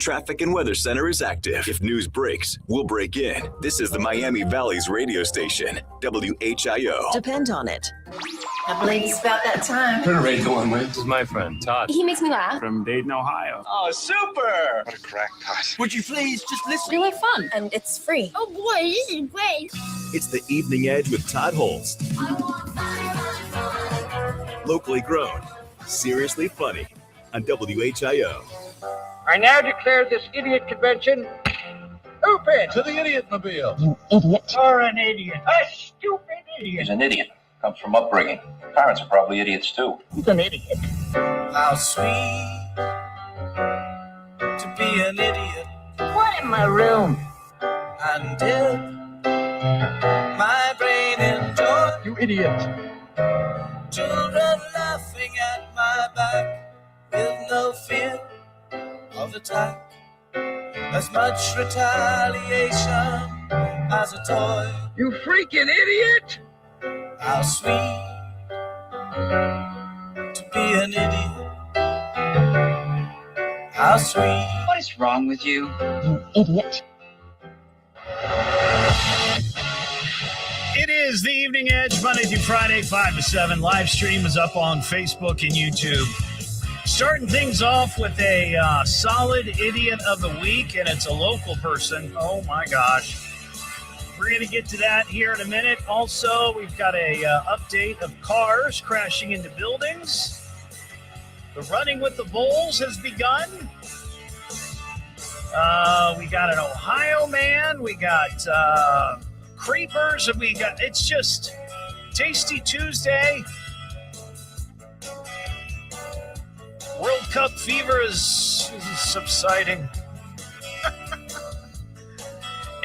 Traffic and Weather Center is active. If news breaks, we'll break in. This is the Miami Valley's radio station, WHIO. Depend on it. I believe it's about that time. Turn the radio on, man. This is my friend, Todd. He makes me laugh. From Dayton, Ohio. Oh, super! What a crackpot. Would you please just listen? Really fun. And it's free. Oh boy, this is great. It's the Evening Edge with Todd Hollst. Locally grown, seriously funny on WHIO. I now declare this idiot convention open. To the Idiot-mobile. You idiot. You're an idiot. A stupid idiot. He's an idiot. Comes from upbringing. Parents are probably idiots too. He's an idiot. How sweet to be an idiot What in my room? and dip my brain in joy. You idiot. Children laughing at my back with no fear of attack. As much retaliation as a toy. You freaking idiot. How sweet to be an idiot. How sweet. What is wrong with you? You idiot. It is the Evening Edge, Monday through Friday, 5 to 7. Live stream is up on Facebook and YouTube. Starting things off with a solid idiot of the week, and it's a local person. Oh, my gosh. We're going to get to that here in a minute. Also, we've got a update of cars crashing into buildings. The running with the bulls has begun. We got an Ohio man. We got creepers. And we got, it's just Tasty Tuesday. World Cup fever is subsiding.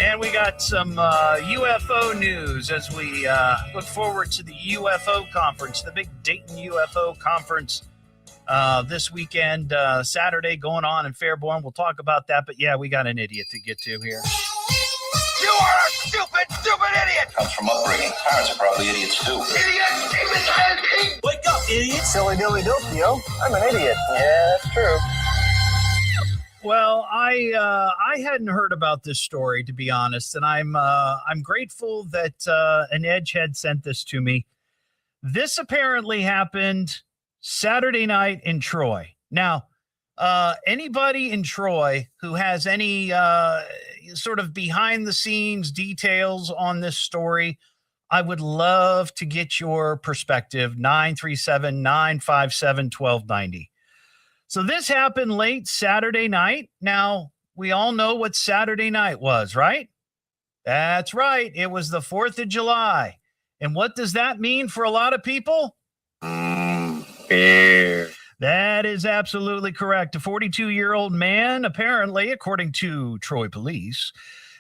And we got some UFO news as we look forward to the UFO conference, the big Dayton UFO conference this weekend, Saturday, going on in Fairborn. We'll talk about that. But, yeah, we got an idiot to get to here. You are a stupid, stupid idiot! Comes from upbringing. Parents are probably idiots too. Idiot! Stupid! Wake up, idiot. Silly dilly dilly, I'm an idiot. Yeah, that's true. Well, I hadn't heard about this story, to be honest, and I'm grateful that an Edgehead sent this to me. This apparently happened Saturday night in Troy. Now, anybody in Troy who has any sort of behind-the-scenes details on this story, I would love to get your perspective. 937-957-1290. So this happened late Saturday night. Now, we all know what Saturday night was, right? That's right. It was the 4th of July. And what does that mean for a lot of people? Beer. That is absolutely correct. A 42-year-old man, apparently, according to Troy police,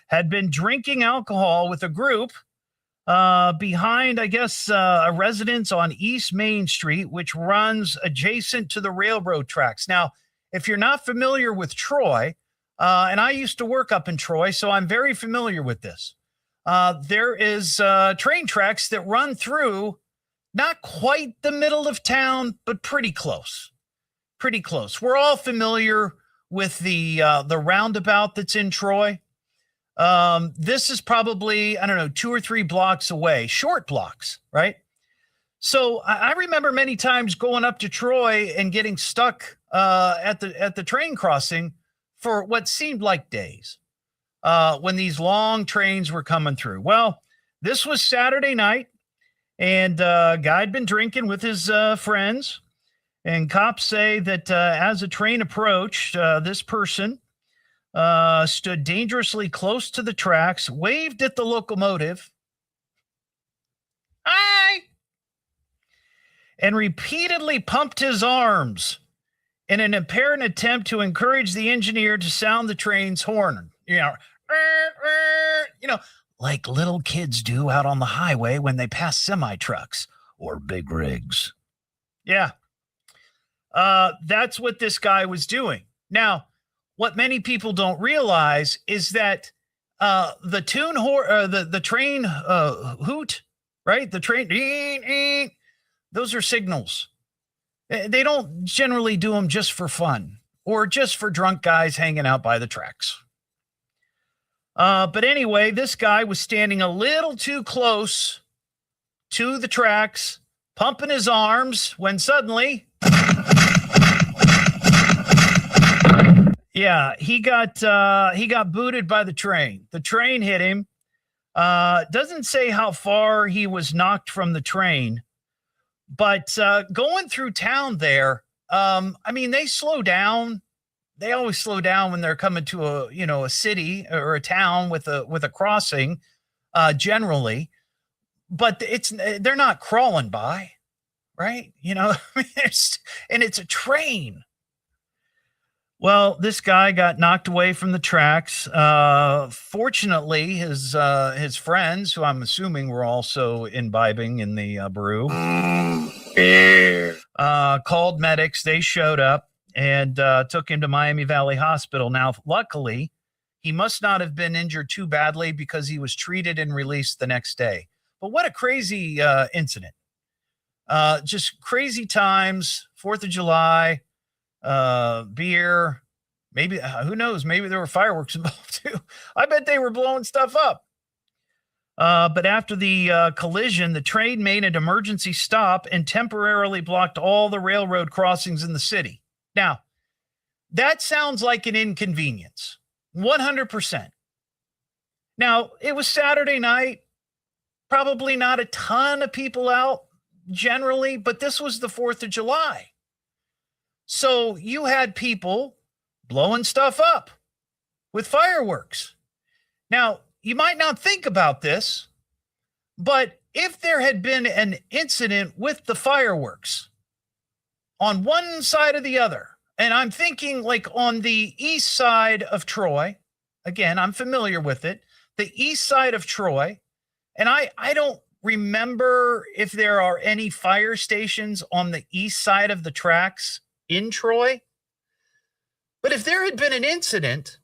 had been drinking alcohol with a group behind, I guess, a residence on East Main Street, which runs adjacent to the railroad tracks. Now, if you're not familiar with Troy, and I used to work up in Troy, so I'm very familiar with this. There is train tracks that run through not quite the middle of town, but pretty close. Pretty close. We're all familiar with the roundabout that's in Troy. This is probably, 2 or 3 blocks away, short blocks, right? So I remember many times going up to Troy and getting stuck at the train crossing for what seemed like days when these long trains were coming through. Well, this was Saturday night, and a guy had been drinking with his friends, and cops say that as a train approached, this person stood dangerously close to the tracks, waved at the locomotive, hi, and repeatedly pumped his arms in an apparent attempt to encourage the engineer to sound the train's horn. Like little kids do out on the highway when they pass semi-trucks or big rigs. Yeah. That's what this guy was doing. Now, what many people don't realize is that the train hoot, right? The train, those are signals. They don't generally do them just for fun. or just for drunk guys hanging out by the tracks. But anyway, this guy was standing a little too close to the tracks, pumping his arms, when suddenly, he got booted by the train. The train hit him. Doesn't say how far he was knocked from the train, but going through town there, they slow down. They always slow down when they're coming to a city or a town with a crossing, generally, but they're not crawling by, right? And it's a train. Well, this guy got knocked away from the tracks. Fortunately, his friends, who I'm assuming were also imbibing in the brew, called medics. They showed up and took him to Miami Valley Hospital. Now, luckily, he must not have been injured too badly because he was treated and released the next day. But what a crazy incident. Just crazy times, 4th of July, beer, maybe, who knows, maybe there were fireworks involved too. I bet they were blowing stuff up. But after the collision, the train made an emergency stop and temporarily blocked all the railroad crossings in the city. Now, that sounds like an inconvenience, 100%. Now, it was Saturday night, probably not a ton of people out generally, but this was the 4th of July. So you had people blowing stuff up with fireworks. Now, you might not think about this, but if there had been an incident with the fireworks on one side or the other, and I'm thinking like on the east side of Troy, again, I'm familiar with it, the east side of Troy, and I don't remember if there are any fire stations on the east side of the tracks in Troy. But if there had been an incident,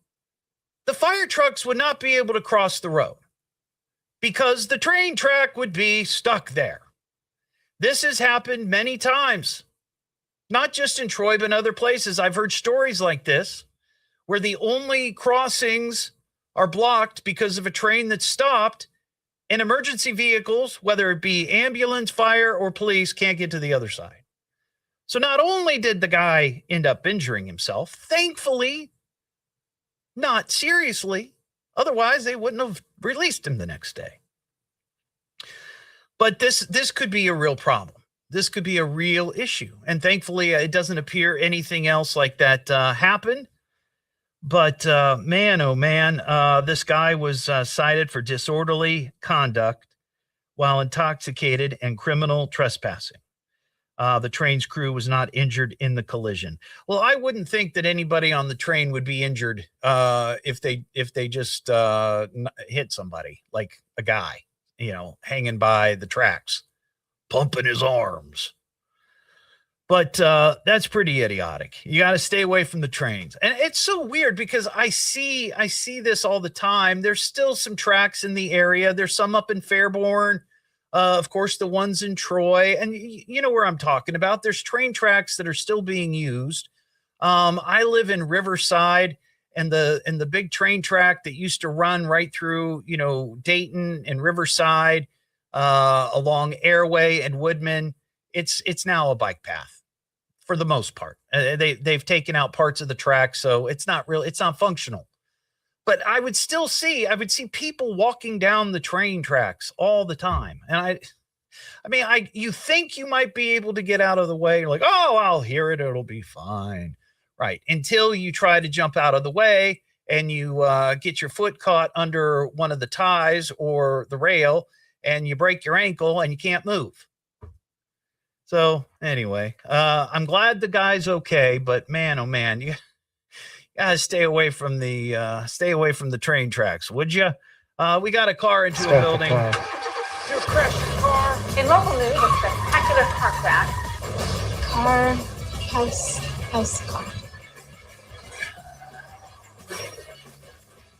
the fire trucks would not be able to cross the road because the train track would be stuck there. This has happened many times, not just in Troy, but in other places. I've heard stories like this where the only crossings are blocked because of a train that stopped, and emergency vehicles, whether it be ambulance, fire, or police, can't get to the other side. So not only did the guy end up injuring himself, thankfully, not seriously, otherwise they wouldn't have released him the next day. But this could be a real problem. This could be a real issue. And thankfully, it doesn't appear anything else like that happened. But man, oh man, this guy was cited for disorderly conduct while intoxicated and criminal trespassing. The train's crew was not injured in the collision. Well, I wouldn't think that anybody on the train would be injured if they just hit somebody, like a guy, hanging by the tracks, pumping his arms. But that's pretty idiotic. You got to stay away from the trains. And it's so weird because I see this all the time. There's still some tracks in the area. There's some up in Fairborn. Of course, the ones in Troy. And you know where I'm talking about. There's train tracks that are still being used. I live in Riverside, and the big train track that used to run right through, Dayton and Riverside, along Airway and Woodman. It's now a bike path. For the most part, they've taken out parts of the track, so it's not functional. But I would see people walking down the train tracks all the time, and you think you might be able to get out of the way. You're like, oh, I'll hear it; it'll be fine, right? Until you try to jump out of the way and you get your foot caught under one of the ties or the rail, and you break your ankle and you can't move. So anyway, I'm glad the guy's okay, but man, oh man, you gotta stay away from the train tracks, would you? We got a car into a building. You crashed your car. In local news, a spectacular car crash. House.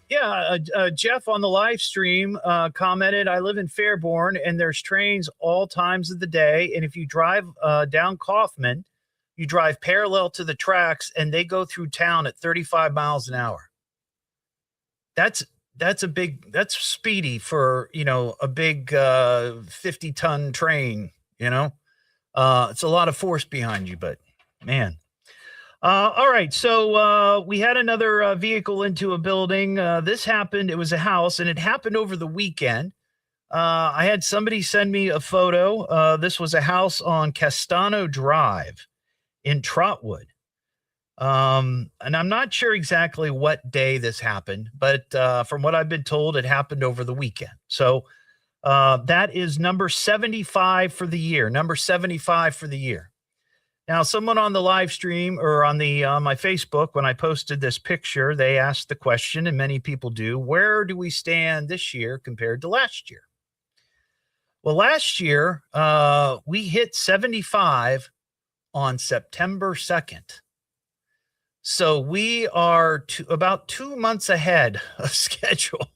Yeah, Jeff on the live stream commented, I live in Fairborn, and there's trains all times of the day. And if you drive down Kaufman, you drive parallel to the tracks, and they go through town at 35 miles an hour. That's speedy for, a big 50-ton train, It's a lot of force behind you, but man. All right, so we had another vehicle into a building. This happened. It was a house, and it happened over the weekend. I had somebody send me a photo. This was a house on Castano Drive in Trotwood. And I'm not sure exactly what day this happened, but from what I've been told, it happened over the weekend. So that is number 75 for the year. Number 75 for the year. Now, someone on the live stream or on my Facebook, when I posted this picture, they asked the question, and many people do, where do we stand this year compared to last year? Well, last year, we hit 75 on September 2nd. So we are about 2 months ahead of schedule.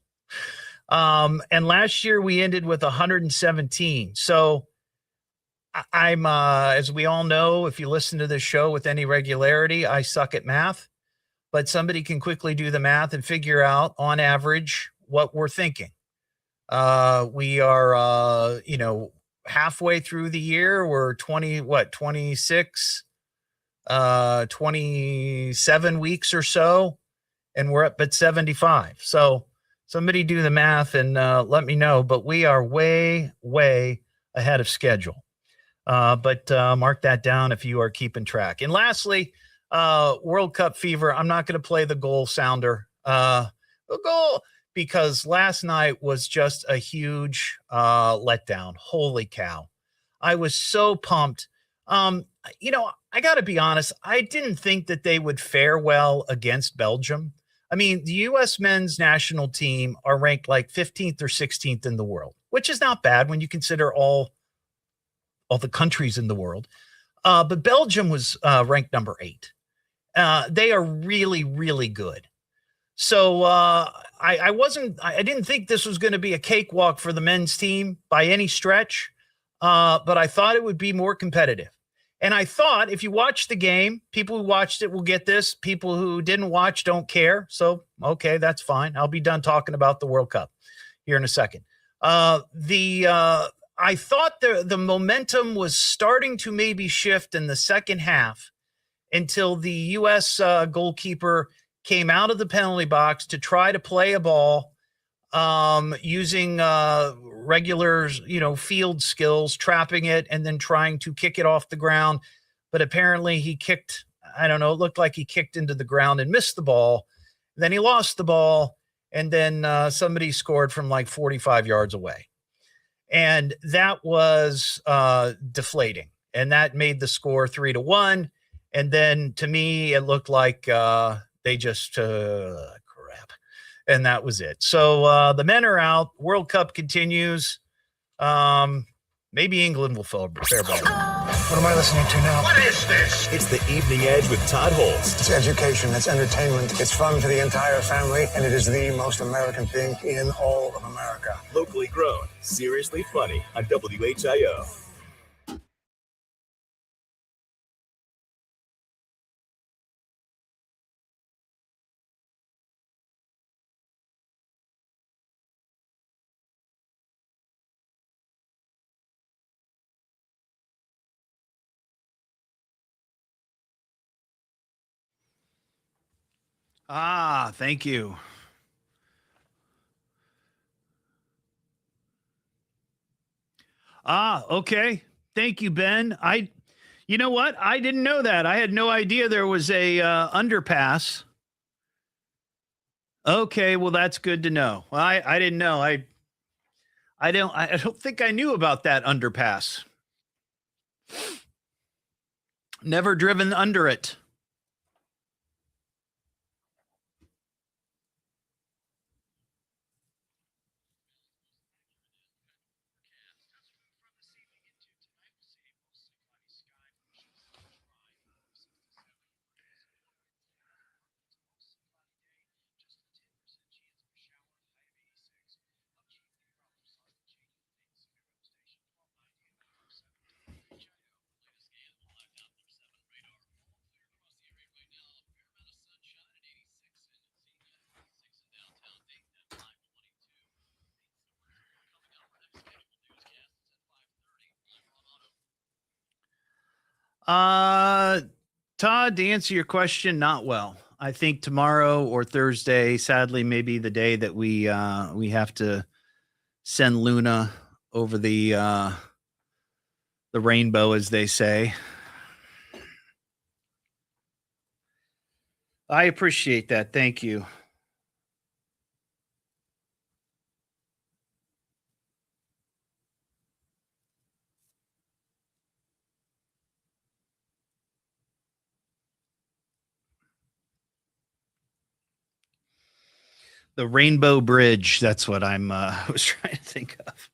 And last year we ended with 117. So I'm, as we all know, if you listen to this show with any regularity, I suck at math, but somebody can quickly do the math and figure out on average what we're thinking. We are, halfway through the year. We're 26, 27 weeks or so, and we're up at 75. So somebody do the math and let me know, but we are way, way ahead of schedule. But mark that down if you are keeping track. And lastly, World Cup fever. I'm not going to play the goal sounder, the goal, because last night was just a huge letdown. Holy cow. I was so pumped. I got to be honest. I didn't think that they would fare well against Belgium. I mean, the U.S. men's national team are ranked like 15th or 16th in the world, which is not bad when you consider all the countries in the world. But Belgium was ranked number 8. They are really, really good. So I didn't think this was going to be a cakewalk for the men's team by any stretch, but I thought it would be more competitive. And I thought if you watch the game, people who watched it will get this. People who didn't watch don't care. So, okay, that's fine. I'll be done talking about the World Cup here in a second. I thought the momentum was starting to maybe shift in the second half until the U.S. Goalkeeper came out of the penalty box to try to play a ball using regular, field skills, trapping it and then trying to kick it off the ground. But apparently he kicked, I don't know, it looked like he kicked into the ground and missed the ball. Then he lost the ball, and then somebody scored from like 45 yards away. And that was deflating. And that made the score 3-1. And then to me, it looked like they just crap. And that was it. So the men are out. World Cup continues. Maybe England will fare better. What am I listening to now? What is this? It's the Evening Edge with Todd Hollst. It's education, it's entertainment, it's fun for the entire family, and it is the most American thing in all of America. Locally grown, seriously funny on WHIO. Thank you. Okay. Thank you, Ben. You know what? I didn't know that. I had no idea there was a underpass. Okay, well, that's good to know. Well, I didn't know. I don't think I knew about that underpass. Never driven under it. Todd, to answer your question, not well. I think tomorrow or Thursday, sadly, maybe the day that we have to send Luna over the rainbow, as they say. I appreciate that. Thank you. The Rainbow Bridge. That's what I was trying to think of.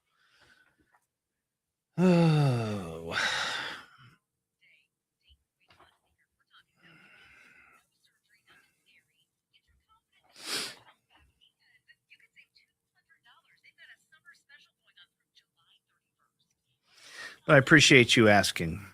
Oh. But I appreciate you asking.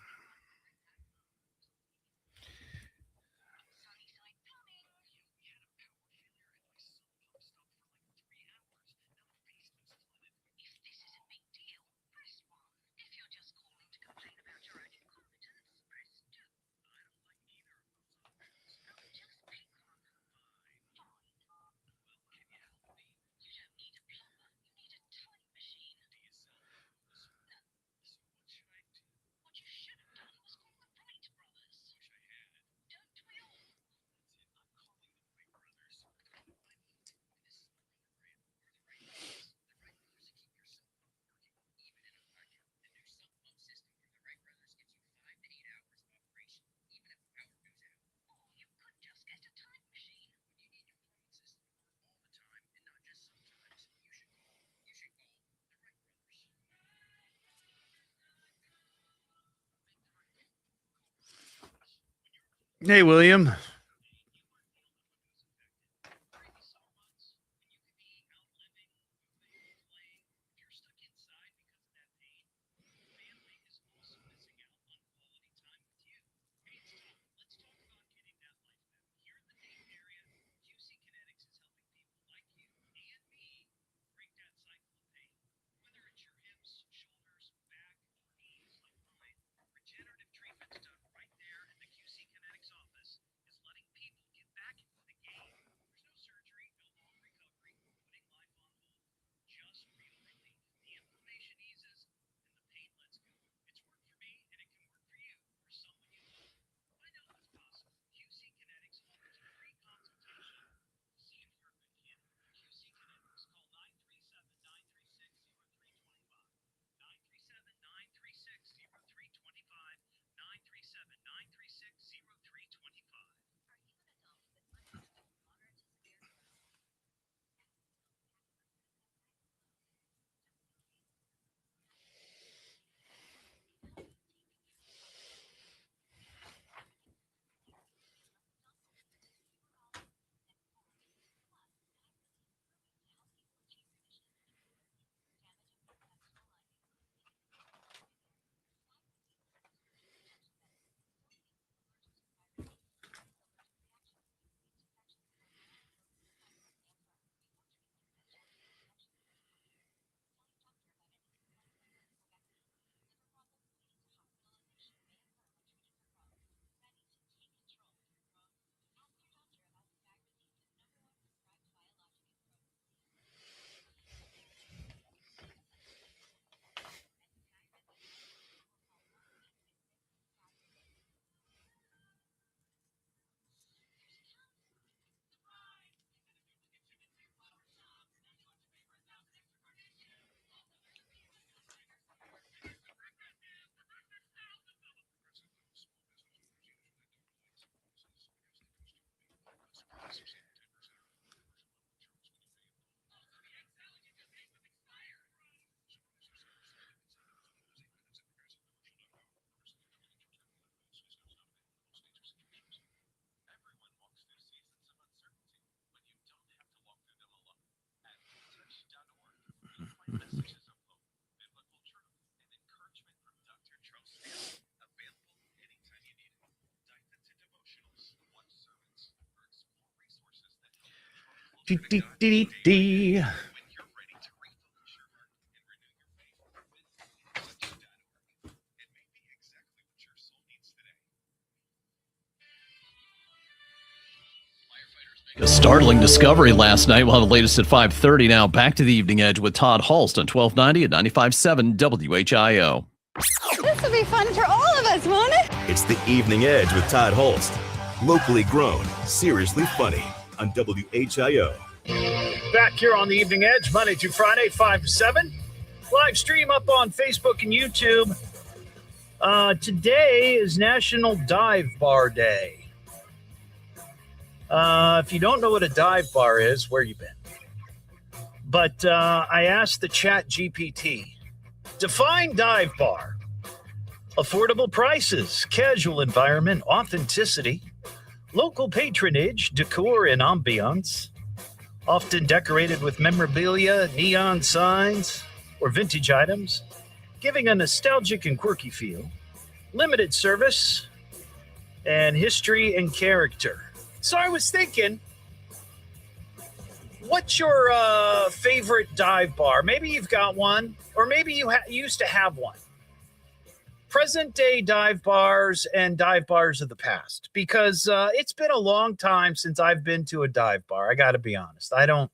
Hey, William. Dee. A startling discovery last night. We'll have the latest at 5:30 now. Back to the Evening Edge with Todd Hollst on 1290 at 95.7 WHIO. This will be fun for all of us, won't it? It's the Evening Edge with Todd Hollst. Locally grown, seriously funny on WHIO. Back here on the Evening Edge, Monday through Friday, 5 to 7. Live stream up on Facebook and YouTube. Today is National Dive Bar Day. If you don't know what a dive bar is, where you been? But I asked the Chat GPT, define dive bar. Affordable prices, casual environment, authenticity, local patronage, decor and ambiance, often decorated with memorabilia, neon signs, or vintage items, giving a nostalgic and quirky feel, limited service, and history and character. So I was thinking, what's your favorite dive bar? Maybe you've got one, or maybe you used to have one. Present day dive bars and dive bars of the past, because it's been a long time since I've been to a dive bar. I got to be honest. I don't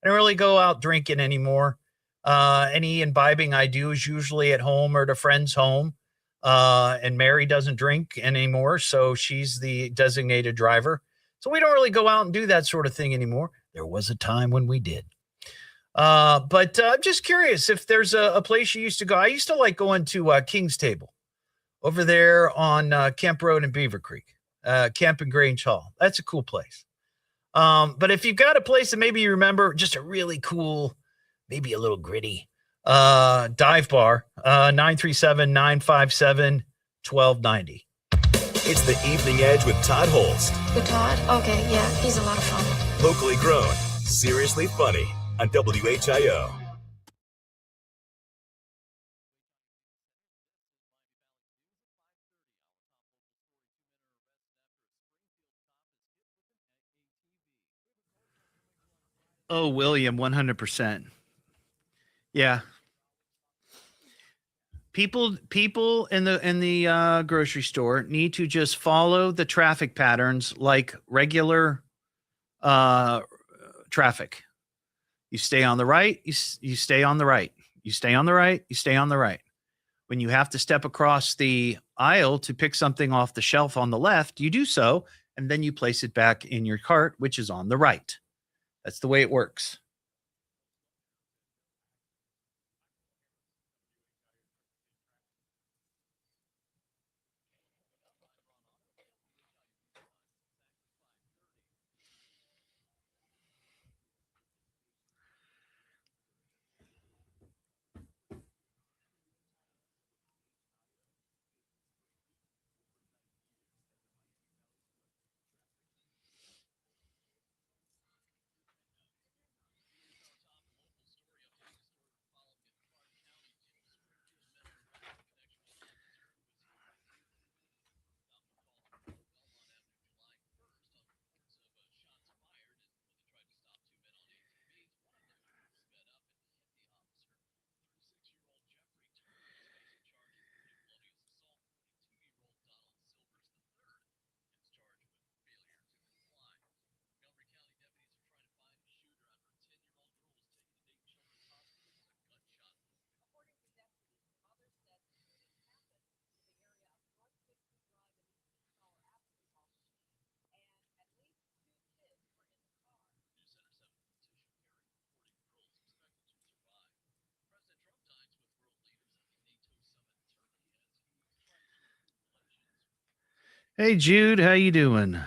really go out drinking anymore. Any imbibing I do is usually at home or at a friend's home. And Mary doesn't drink anymore, so she's the designated driver. So we don't really go out and do that sort of thing anymore. There was a time when we did. But I'm just curious if there's a place you used to go. I used to like going to King's Table over there on Camp Road in Beaver Creek, Camp and Grange Hall. That's a cool place. But if you've got a place that maybe you remember, just a really cool, maybe a little gritty dive bar, 937-957-1290. It's the Evening Edge with Todd Hollst. With Todd? Okay, yeah, he's a lot of fun. Locally grown, seriously funny on WHIO. Oh, William, 100%. Yeah. People in the grocery store need to just follow the traffic patterns like regular traffic. You stay on the right, you stay on the right. You stay on the right, you stay on the right. When you have to step across the aisle to pick something off the shelf on the left, you do so, and then you place it back in your cart, which is on the right. That's the way it works. Hey, Jude, how you doing?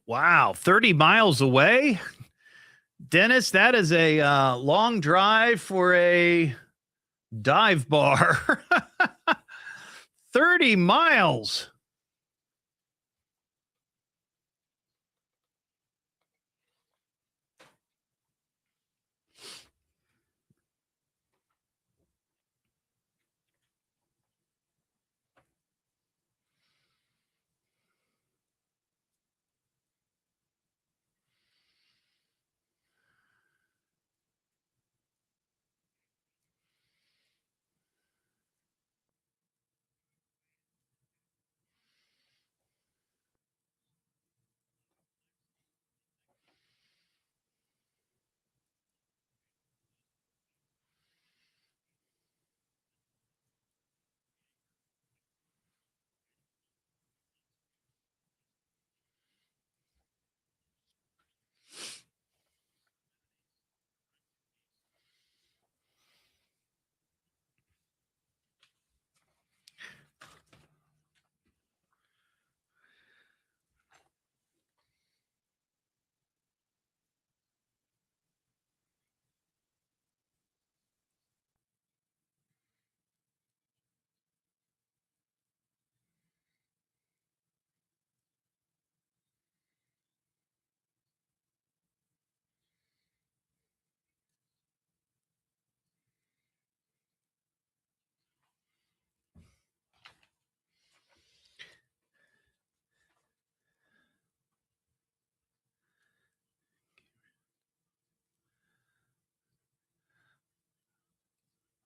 Wow, 30 miles away? Dennis, that is a long drive for a dive bar. 30 miles.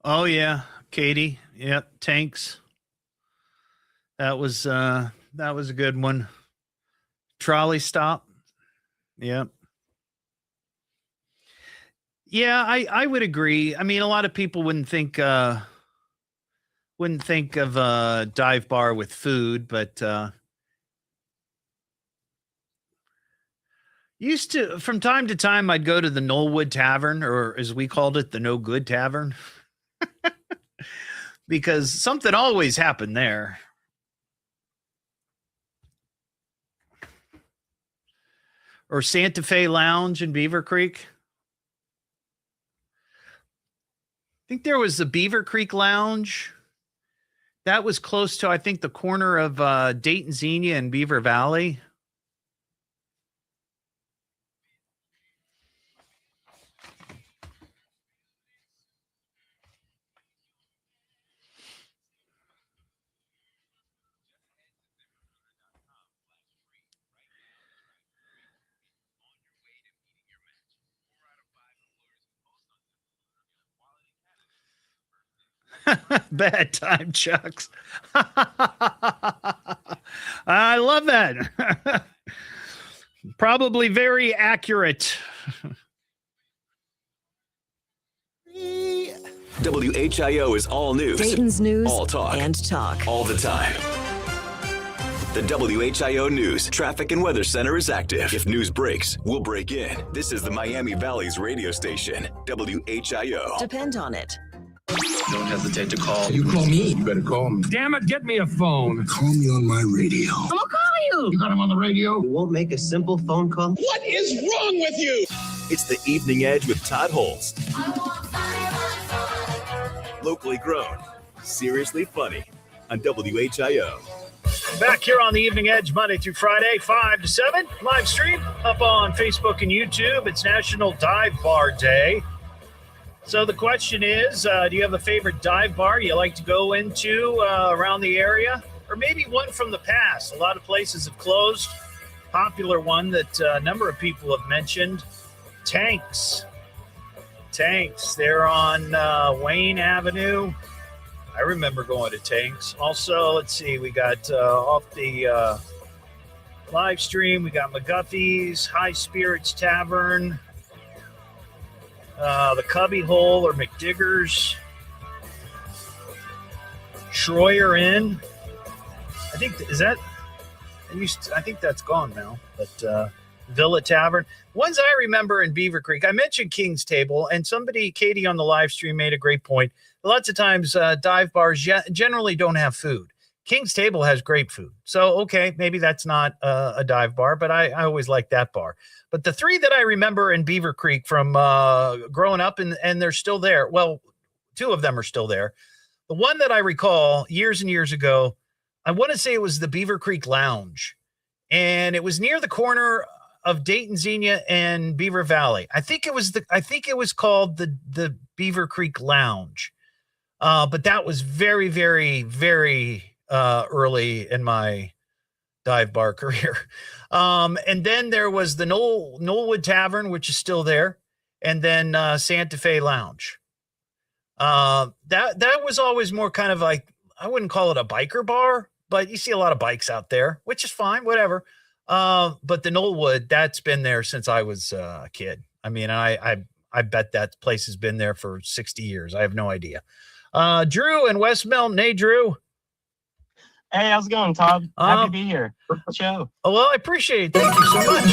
Oh yeah, Katie. Yep, tanks. That was a good one. Trolley stop. Yep. Yeah, I would agree. I mean, a lot of people wouldn't think of a dive bar with food, but used to, from time to time, I'd go to the Knollwood Tavern, or as we called it, the No Good Tavern. Because something always happened there. Or Santa Fe Lounge in Beaver Creek. I think there was the Beaver Creek Lounge. That was close to, I think, the corner of Dayton Xenia and Beaver Valley. Bad time, Chucks. I love that. Probably very accurate. WHIO is all news. Dayton's news all talk. and talk. All the time. The WHIO News Traffic and Weather Center is active. If news breaks, we'll break in. This is the Miami Valley's radio station, WHIO. Depend on it. Don't hesitate to call. You call me. You better call me. Damn it, get me a phone. Call me on my radio. I'm gonna call you. You got him on the radio? You won't make a simple phone call? What is wrong with you? It's the Evening Edge with Todd Hollst. Locally grown, seriously funny on WHIO. Back here on the Evening Edge, Monday through Friday, 5 to 7. Live stream up on Facebook and YouTube. It's National Dive Bar Day. So the question is, do you have a favorite dive bar you like to go into around the area? Or maybe one from the past. A lot of places have closed. Popular one that a number of people have mentioned, Tanks. Tanks. They're on Wayne Avenue. I remember going to Tanks. Also, let's see, we got off the live stream, we got McGuffey's, High Spirits Tavern, the Cubby Hole or McDiggers, Schroyer Inn. I think, I think that's gone now, but Villa Tavern. Ones I remember in Beaver Creek, I mentioned King's Table, and Katie on the live stream made a great point. Lots of times dive bars generally don't have food. King's Table has great food. So, okay, maybe that's not a dive bar, but I always like that bar. But the three that I remember in Beaver Creek from growing up, and they're still there. Well, two of them are still there. The one that I recall years and years ago, I want to say it was the Beaver Creek Lounge. And it was near the corner of Dayton, Xenia, and Beaver Valley. I think it was called the Beaver Creek Lounge. But that was very, very, very early in my dive bar career. And then there was the Knollwood Tavern, which is still there, and then Santa Fe Lounge. That was always more kind of like, I wouldn't call it a biker bar, but you see a lot of bikes out there, which is fine, whatever. But the Knollwood, that's been there since I was a kid. I mean, I bet that place has been there for 60 years. I have no idea. Drew in West Milton. Hey, Drew. Hey, how's it going, Todd? Happy to be here. Show. Oh, well, I appreciate it. Thank you so much.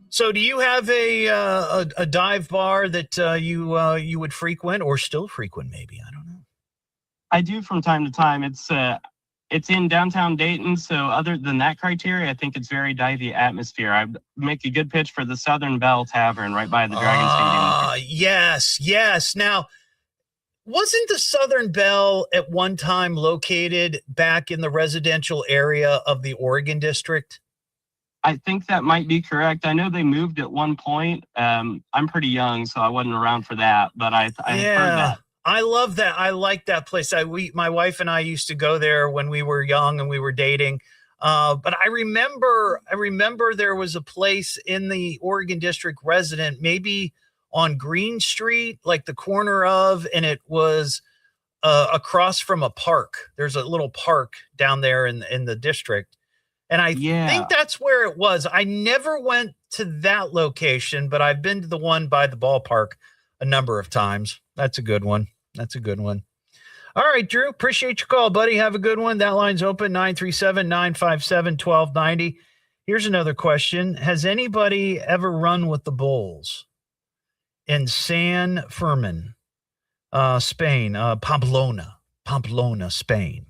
So do you have a dive bar that you would frequent or still frequent, maybe? I don't know. I do from time to time. It's in downtown Dayton, so other than that criteria, I think it's very divey atmosphere. I make a good pitch for the Southern Belle Tavern right by the Dragon Stadium. Yes. Now, wasn't the Southern Belle at one time located back in the residential area of the Oregon District? I think that might be correct. I know they moved at one point. I'm pretty young, so I wasn't around for that, but I heard that. I love that. I like that place. My wife and I used to go there when we were young and we were dating. But I remember there was a place in the Oregon District resident, maybe on Green Street, like the corner of, and it was across from a park. There's a little park down there in the district. And I think that's where it was. I never went to that location, but I've been to the one by the ballpark a number of times. That's a good one. All right, Drew, appreciate your call, buddy. Have a good one. That line's open, 937-957-1290. Here's another question. Has anybody ever run with the bulls in San Fermin, Spain, Pamplona, Spain?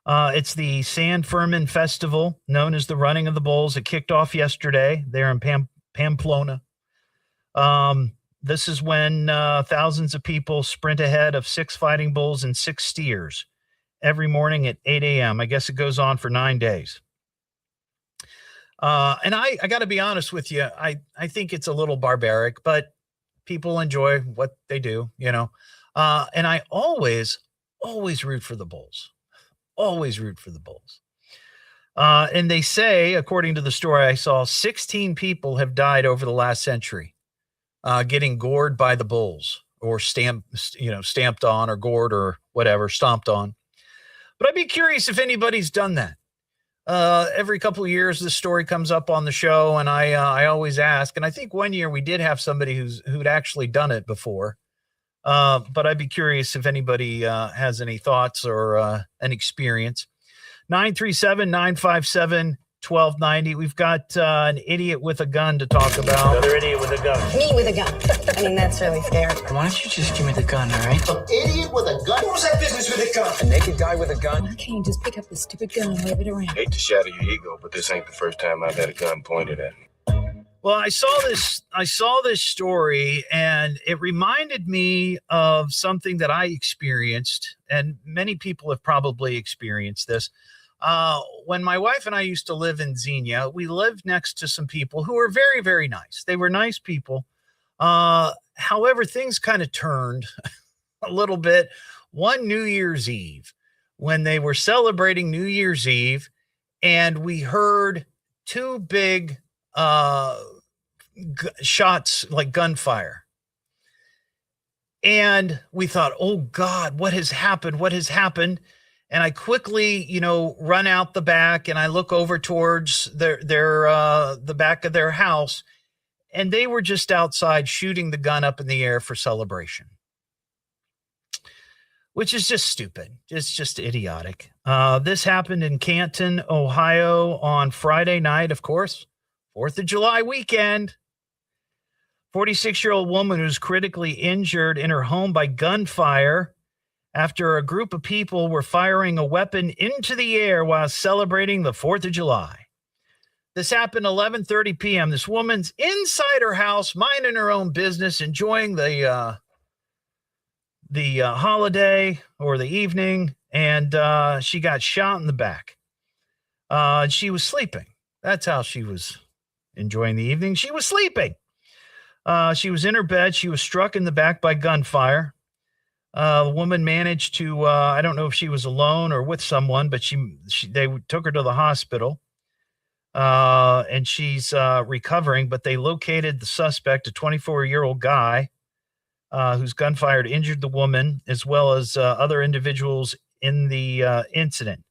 It's the San Fermin Festival, known as the Running of the Bulls. It kicked off yesterday there in Pamplona. This is when thousands of people sprint ahead of 6 fighting bulls and 6 steers every morning at 8 a.m. I guess it goes on for 9 days. And I got to be honest with you. I think it's a little barbaric, but people enjoy what they do, And I always root for the bulls. Always root for the bulls. And they say, according to the story I saw, 16 people have died over the last century. Getting gored by the bulls or stamped on or gored or whatever, stomped on. But I'd be curious if anybody's done that. Every couple of years, this story comes up on the show, and I always ask. And I think one year we did have somebody who'd actually done it before. But I'd be curious if anybody has any thoughts or an experience. 937-957-1290. We've got an idiot with a gun to talk about. Another idiot with a gun. Me with a gun. I mean, that's really scary. Why don't you just give me the gun, all right? An idiot with a gun? What was that business with a gun? A naked guy with a gun? Why can't you just pick up the stupid gun and wave it around? I hate to shatter your ego, but this ain't the first time I've had a gun pointed at me. Well, I saw this story, and it reminded me of something that I experienced, and many people have probably experienced this. When my wife and I used to live in Xenia, we lived next to some people who were very, very nice. They were nice people. However, things kind of turned a little bit one New Year's Eve when they were celebrating New Year's Eve, and we heard 2 big shots, like gunfire. And we thought, oh God, what has happened? And I quickly, run out the back, and I look over towards the back of their house, and they were just outside shooting the gun up in the air for celebration, which is just stupid. It's just idiotic. This happened in Canton, Ohio on Friday night, of course, 4th of July weekend. 46-year-old woman who was critically injured in her home by gunfire after a group of people were firing a weapon into the air while celebrating the 4th of July. This happened 11:30 p.m. This woman's inside her house, minding her own business, enjoying the holiday or the evening, and she got shot in the back. She was sleeping. That's how she was enjoying the evening. She was sleeping. She was in her bed. She was struck in the back by gunfire. The woman managed to, I don't know if she was alone or with someone, but they took her to the hospital. And she's recovering, but they located the suspect, a 24-year-old guy whose gunfire injured the woman, as well as other individuals in the incident.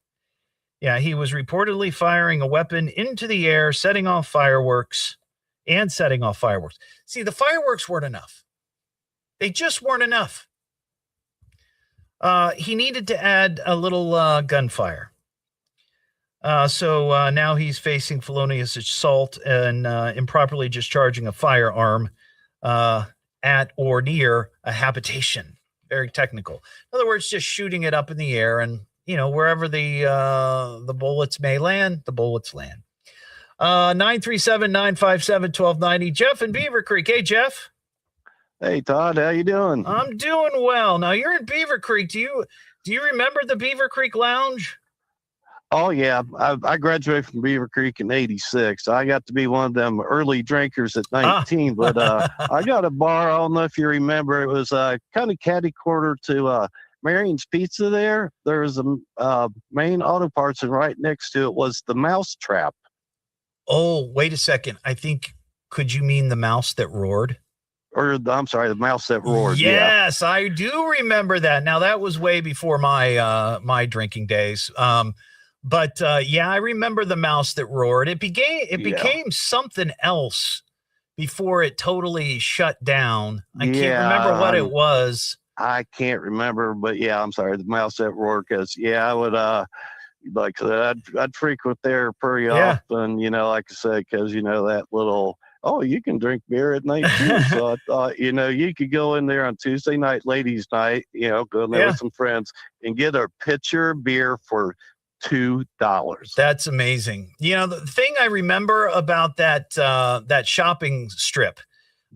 Yeah, he was reportedly firing a weapon into the air, setting off fireworks. See, the fireworks weren't enough. They just weren't enough. He needed to add a little gunfire. So now he's facing felonious assault and improperly discharging a firearm at or near a habitation. Very technical. In other words, just shooting it up in the air, and wherever the bullets may land, the bullets land. 937-957-1290. Jeff in Beaver Creek. Hey, Jeff. Hey, Todd. How you doing? I'm doing well. Now you're in Beaver Creek. Do you remember the Beaver Creek Lounge? Oh, yeah. I graduated from Beaver Creek in 86. I got to be one of them early drinkers at 19, but I got a bar. I don't know if you remember. It was kind of catty corner to Marion's Pizza there. There was a main auto parts, and right next to it was the Mouse Trap. Oh, wait a second. Could you mean the mouse that roared? Or, I'm sorry, the mouse that roared. Yes, yeah. I do remember that. Now, that was way before my drinking days. But I remember the mouse that roared. It became something else before it totally shut down. I can't remember what it was. I can't remember, but yeah, I'm sorry, the mouse that roared. Because I would I'd frequent there pretty often. Like I said, because that little. Oh, you can drink beer at night too. So I thought, you could go in there on Tuesday night, ladies' night. Go in there with some friends and get a pitcher of beer for $2. That's amazing. The thing I remember about that shopping strip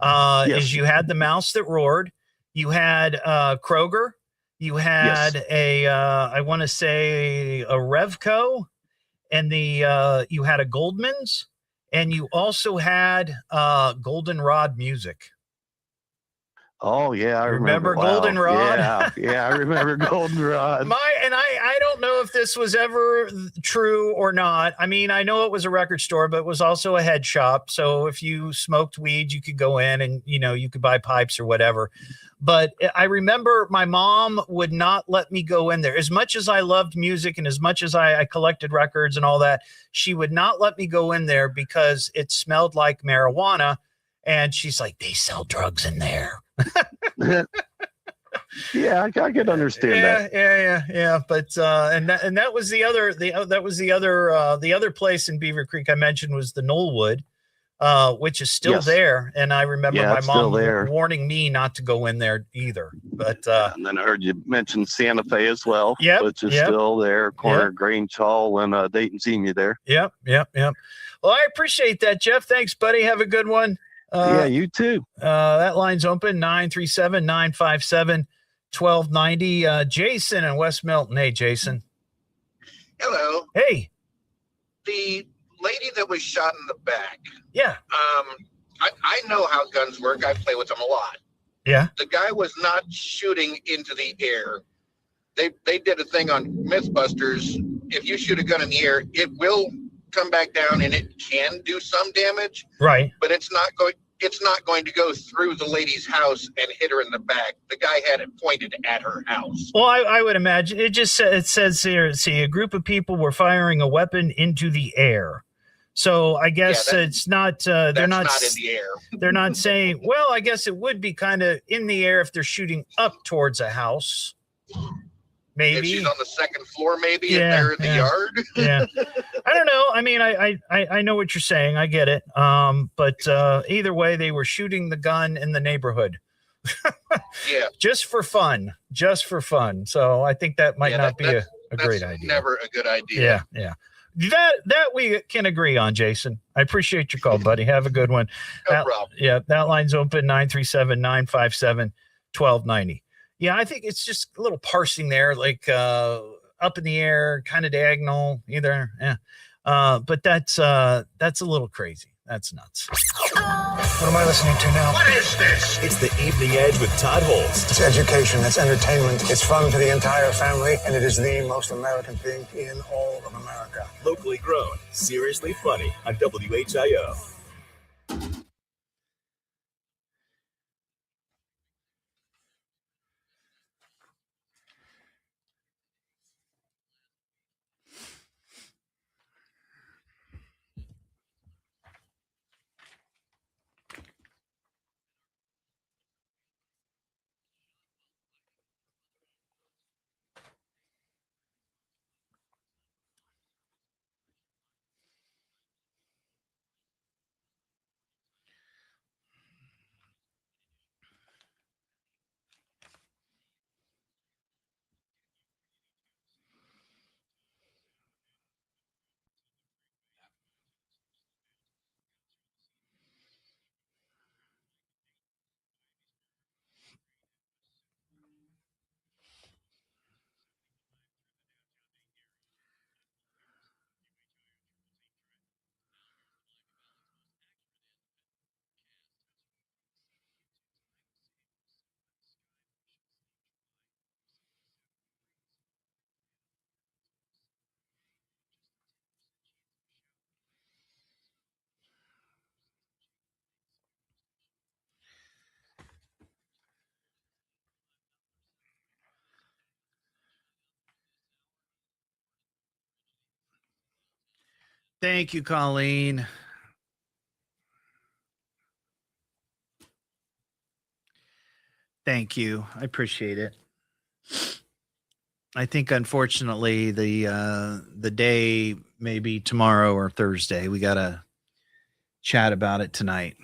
is you had the mouse that roared, you had Kroger, you had I want to say a Revco, and you had a Goldman's, and you also had Goldenrod Music. Oh yeah, I remember Goldenrod. Yeah, I remember Goldenrod. I don't know if this was ever true or not. I mean, I know it was a record store, but it was also a head shop. So if you smoked weed, you could go in and you could buy pipes or whatever. But I remember my mom would not let me go in there. As much as I loved music and as much as I collected records and all that, she would not let me go in there because it smelled like marijuana. And she's like, they sell drugs in there. Yeah, I could understand that. Yeah. But that was the other place in Beaver Creek I mentioned was the Knollwood, which is still there. And I remember my mom warning me not to go in there either. But and then I heard you mention Santa Fe as well, which is still there, corner Grange Hall and Dayton Senior there. Yep. Well, I appreciate that, Jeff. Thanks, buddy. Have a good one. You too. That line's open, 937-957-1290. Jason in West Milton. Hey, Jason. Hello. Hey. The lady that was shot in the back. Yeah. I know how guns work. I play with them a lot. Yeah. The guy was not shooting into the air. They did a thing on Mythbusters. If you shoot a gun in the air, it will come back down and it can do some damage. Right. But it's not going to go through the lady's house and hit her in the back. The guy had it pointed at her house. Well, I would imagine it says here, see, a group of people were firing a weapon into the air. So I guess it's not, they're not in the air. They're not saying, well, I guess it would be kind of in the air if they're shooting up towards a house. Maybe. If she's on the second floor, maybe, and they're in the yard. Yeah. I don't know. I mean, I know what you're saying. I get it. But either way, they were shooting the gun in the neighborhood. Yeah. Just for fun. So I think that might not be a great idea. Never a good idea. Yeah. That we can agree on, Jason. I appreciate your call, buddy. Have a good one. No problem. Yeah, that line's open, 937-957-1290. Yeah, I think it's just a little parsing there, like up in the air, kind of diagonal, either. Yeah. But that's a little crazy. That's nuts. What am I listening to now? What is this? It's the Evening Edge with Todd Hollst. It's education, it's entertainment, it's fun for the entire family, and it is the most American thing in all of America. Locally grown, seriously funny on WHIO. Thank you, Colleen. Thank you. I appreciate it. I think, unfortunately, the day may be tomorrow or Thursday. We got to chat about it tonight.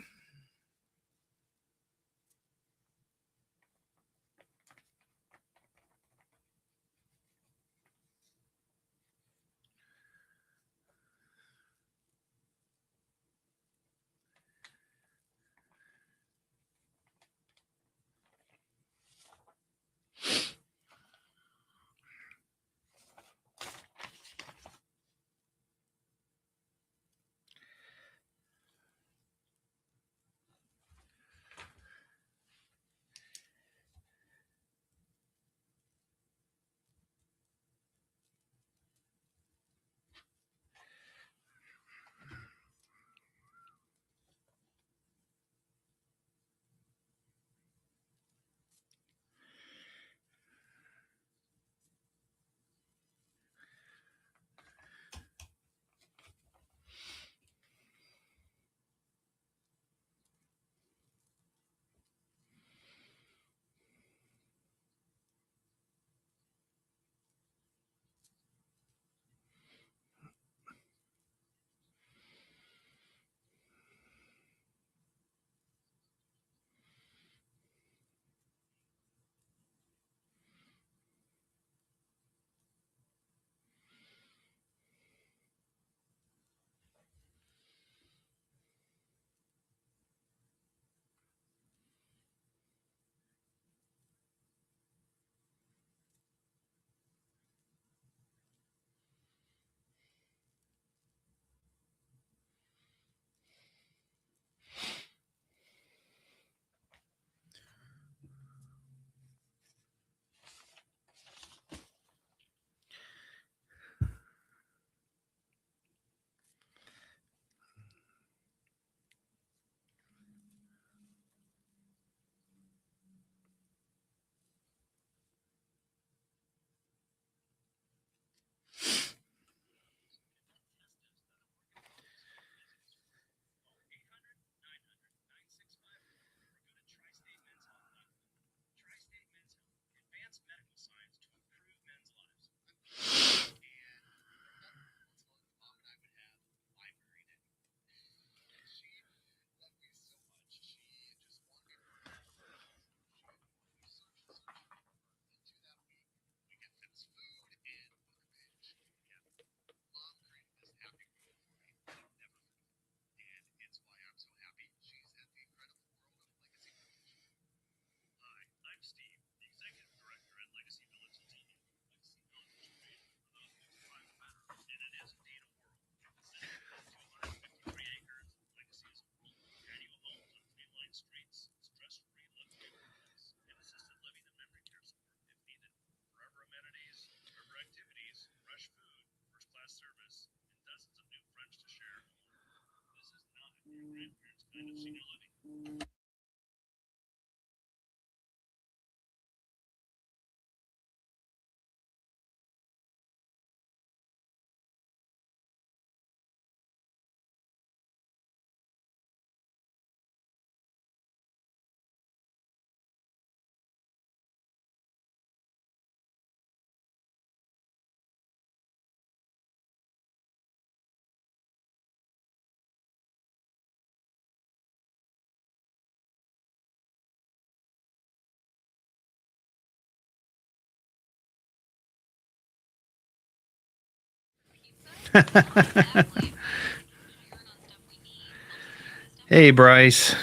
Hey, Bryce.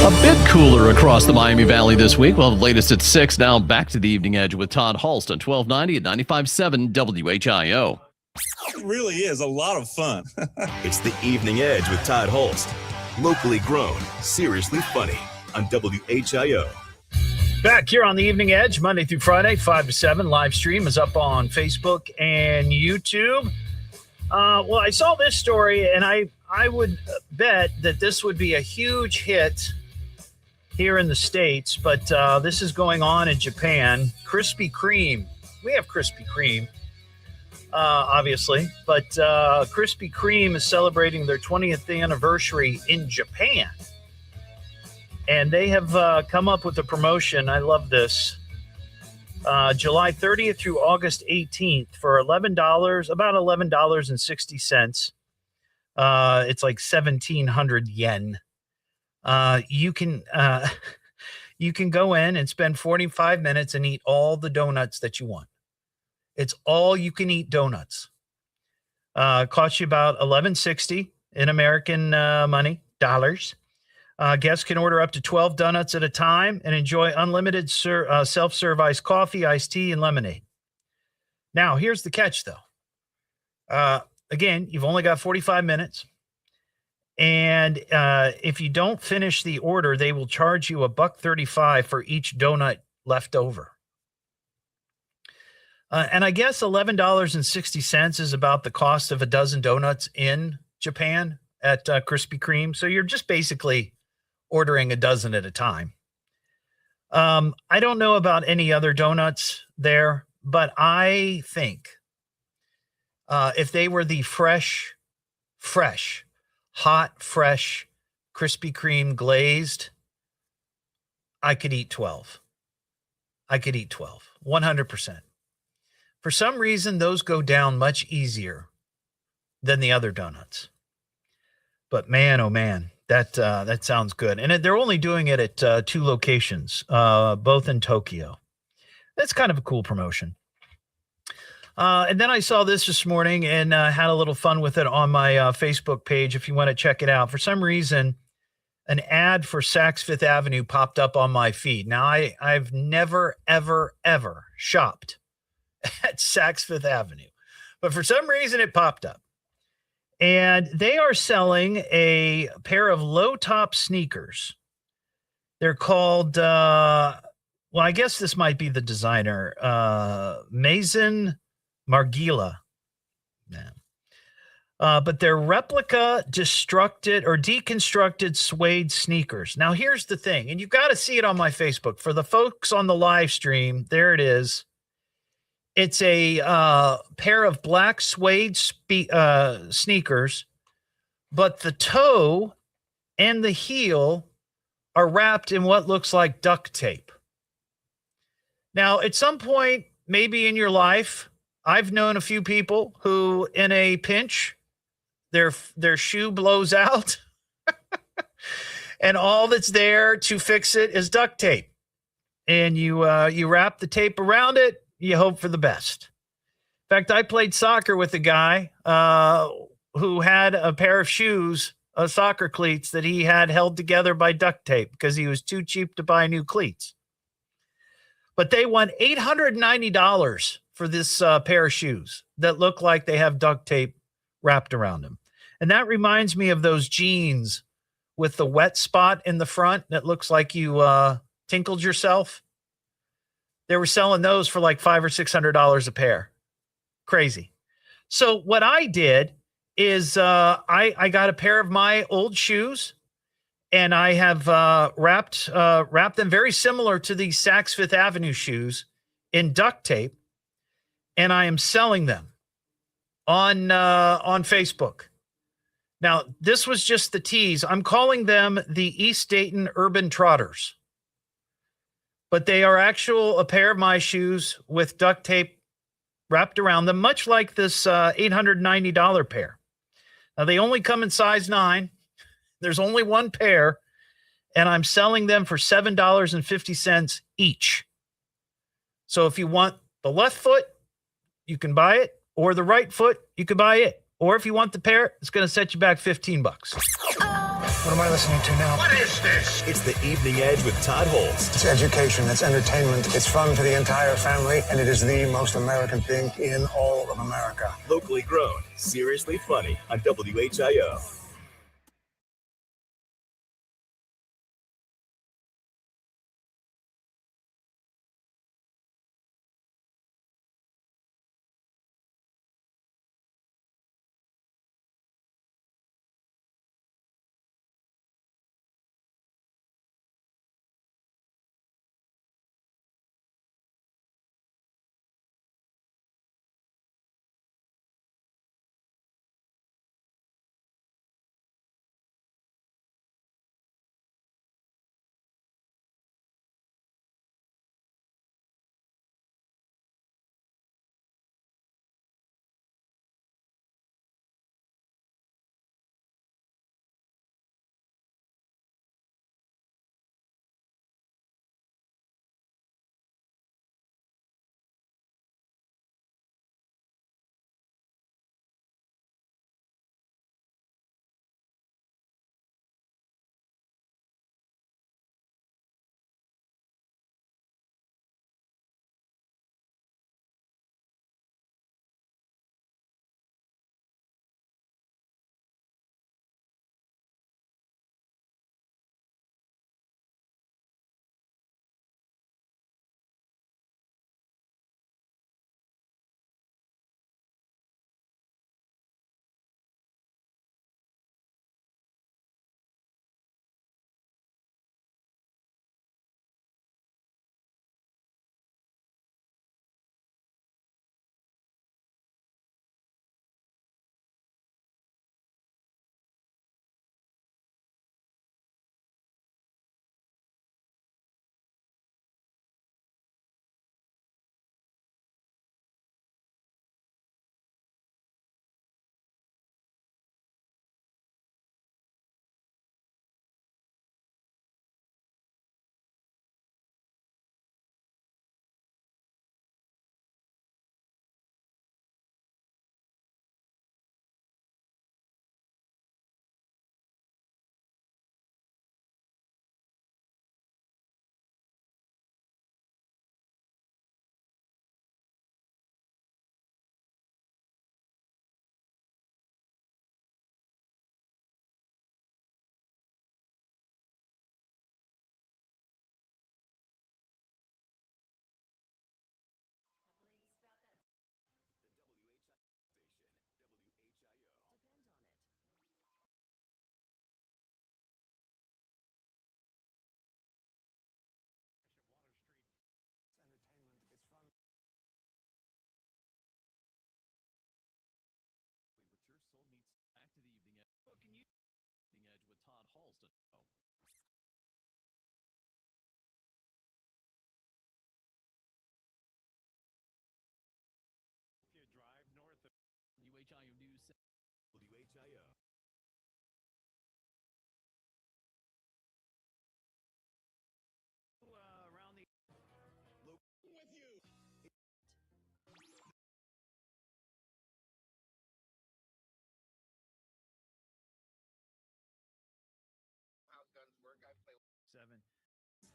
A bit cooler across the Miami Valley this week. Well, the latest at 6. Now back to the Evening Edge with Todd Hollst on 1290 at 95.7 WHIO. It really is a lot of fun. It's the Evening Edge with Todd Hollst. Locally grown, seriously funny on WHIO. Back here on the Evening Edge, Monday through Friday, 5 to 7. Live stream is up on Facebook and YouTube. Well, I saw this story, and I would bet that this would be a huge hit here in the States, but this is going on in Japan. Krispy Kreme. We have Krispy Kreme, obviously, but Krispy Kreme is celebrating their 20th anniversary in Japan. And they have come up with a promotion. I love this. July 30th through August 18th for $11, about $11.60. It's like 1,700 yen. You can go in and spend 45 minutes and eat all the donuts that you want. It's all you can eat donuts. Costs you about $11.60 in American money, dollars. Guests can order up to 12 donuts at a time and enjoy unlimited self-serve iced coffee, iced tea, and lemonade. Now, here's the catch, though. Again, you've only got 45 minutes. And if you don't finish the order, they will charge you $1.35 for each donut left over. And I guess $11.60 is about the cost of a dozen donuts in Japan at Krispy Kreme. So you're just basically ordering a dozen at a time. I don't know about any other donuts there, but I think if they were the hot, fresh Krispy Kreme glazed, I could eat 12. 100%. For some reason, those go down much easier than the other donuts. But man, oh man, that sounds good. And they're only doing it at 2 locations, both in Tokyo. That's kind of a cool promotion. And then I saw this morning and had a little fun with it on my Facebook page if you want to check it out. For some reason, an ad for Saks Fifth Avenue popped up on my feed. Now, I've never, ever, ever shopped at Saks Fifth Avenue. But for some reason, it popped up. And they are selling a pair of low-top sneakers. They're called, well, I guess this might be the designer, Maison Margiela. Yeah. But they're replica deconstructed suede sneakers. Now, here's the thing, and you've got to see it on my Facebook. For the folks on the live stream, there it is. It's a pair of black suede sneakers, but the toe and the heel are wrapped in what looks like duct tape. Now, at some point, maybe in your life, I've known a few people who, in a pinch, their shoe blows out, and all that's there to fix it is duct tape. And you wrap the tape around it. you hope for the best. In fact, I played soccer with a guy who had a pair of shoes, soccer cleats that he had held together by duct tape because he was too cheap to buy new cleats. But they won $890 for this pair of shoes that look like they have duct tape wrapped around them. And that reminds me of those jeans with the wet spot in the front that looks like you tinkled yourself. They were selling those for like $500 or $600 a pair. Crazy. So what I did is I got a pair of my old shoes, and I have wrapped them very similar to the Saks Fifth Avenue shoes in duct tape, and I am selling them on Facebook. Now, this was just the tease. I'm calling them the East Dayton Urban Trotters, but they are a pair of my shoes with duct tape wrapped around them, much like this $890 pair. Now, they only come in size 9. There's only one pair, and I'm selling them for $7.50 each. So if you want the left foot, you can buy it, or the right foot, you can buy it. Or if you want the pair, it's going to set you back $15. What am I listening to now? What is this? It's the Evening Edge with Todd Hollst. It's education, it's entertainment, it's fun for the entire family, and it is the most American thing in all of America. Locally grown, seriously funny on WHIO.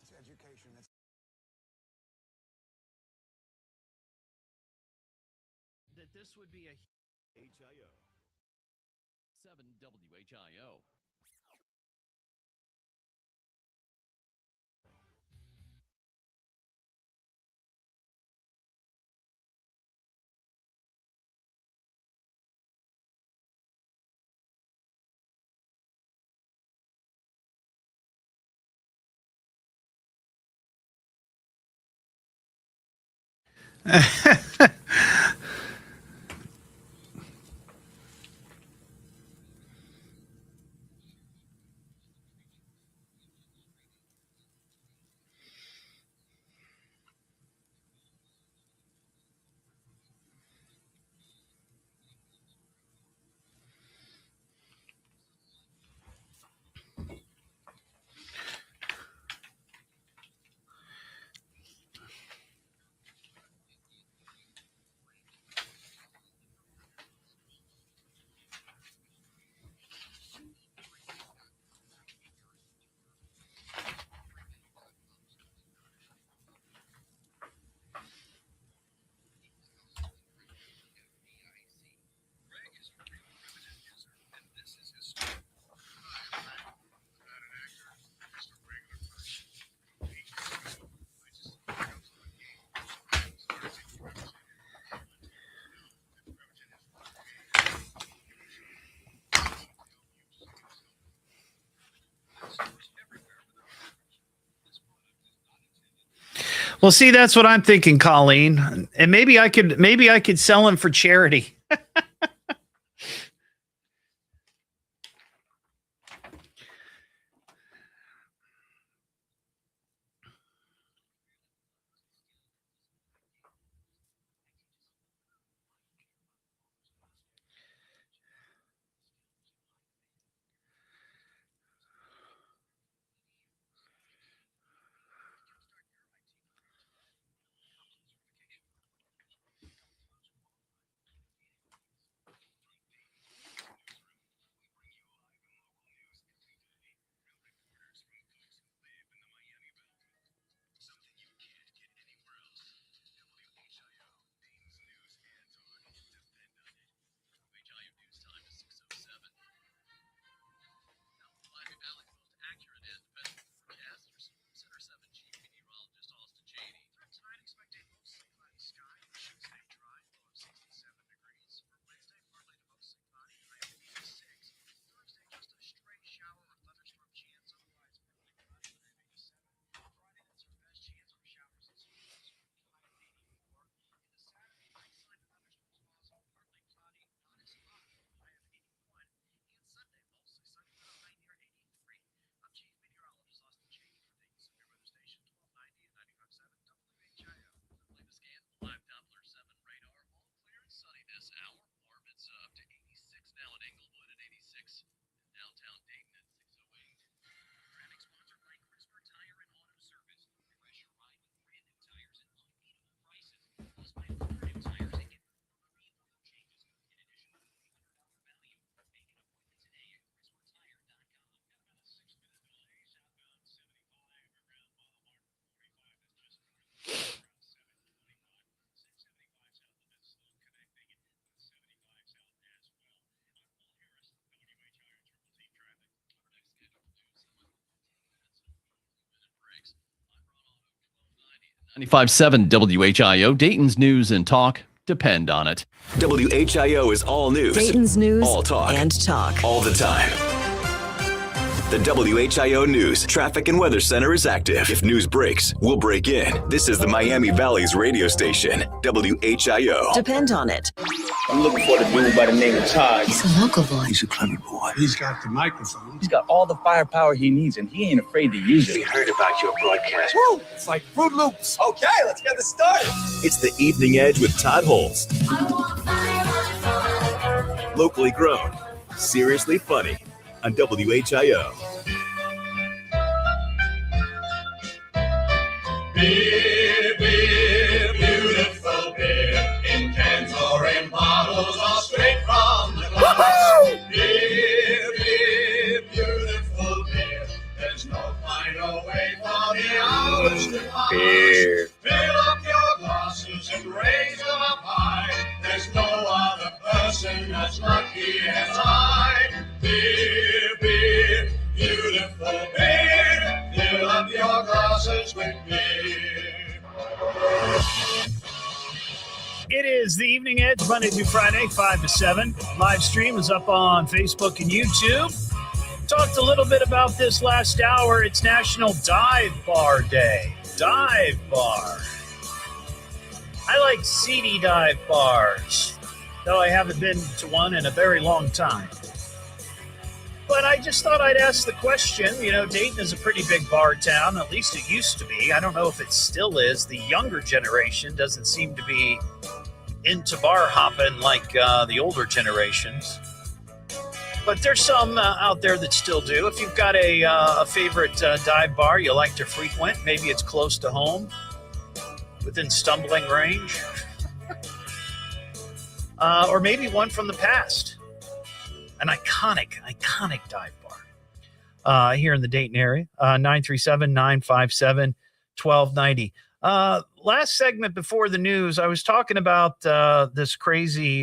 It's education. That this would be a HIO. 7 WHIO. Well, see, that's what I'm thinking, Colleen. And maybe I could sell him for charity. .95.7 WHIO, Dayton's news and talk depend on it. WHIO is all news. Dayton's news all talk. and talk. All the time. The WHIO News Traffic and Weather Center is active. If news breaks, we'll break in. This is the Miami Valley's radio station, WHIO. Depend on it. I'm looking for the dude by the name of Todd. He's a local boy. He's a clever boy. He's got the microphone. He's got all the firepower he needs, and he ain't afraid to use it. We heard about your broadcast. Woo! It's like Fruit Loops. Okay, let's get this started. It's the Evening Edge with Todd Hollst. Locally grown, seriously funny on WHIO. Beer, beer, beautiful beer, in cans or in bottles, all straight from the glass. Beer, beer, beautiful beer, there's no finer way is the Evening Edge, Monday through Friday, 5 to 7. Live stream is up on Facebook and YouTube. Talked a little bit about this last hour. It's National Dive Bar Day. Dive bar. I like seedy dive bars, though I haven't been to one in a very long time. But I just thought I'd ask the question. You know, Dayton is a pretty big bar town. At least it used to be. I don't know if it still is. The younger generation doesn't seem to be into bar hopping like the older generations. But there's some out there that still do. If you've got a favorite dive bar you like to frequent, maybe it's close to home, within stumbling range, or maybe one from the past. An iconic dive bar here in the Dayton area. 937-957-1290. Last segment before the news, I was talking about this crazy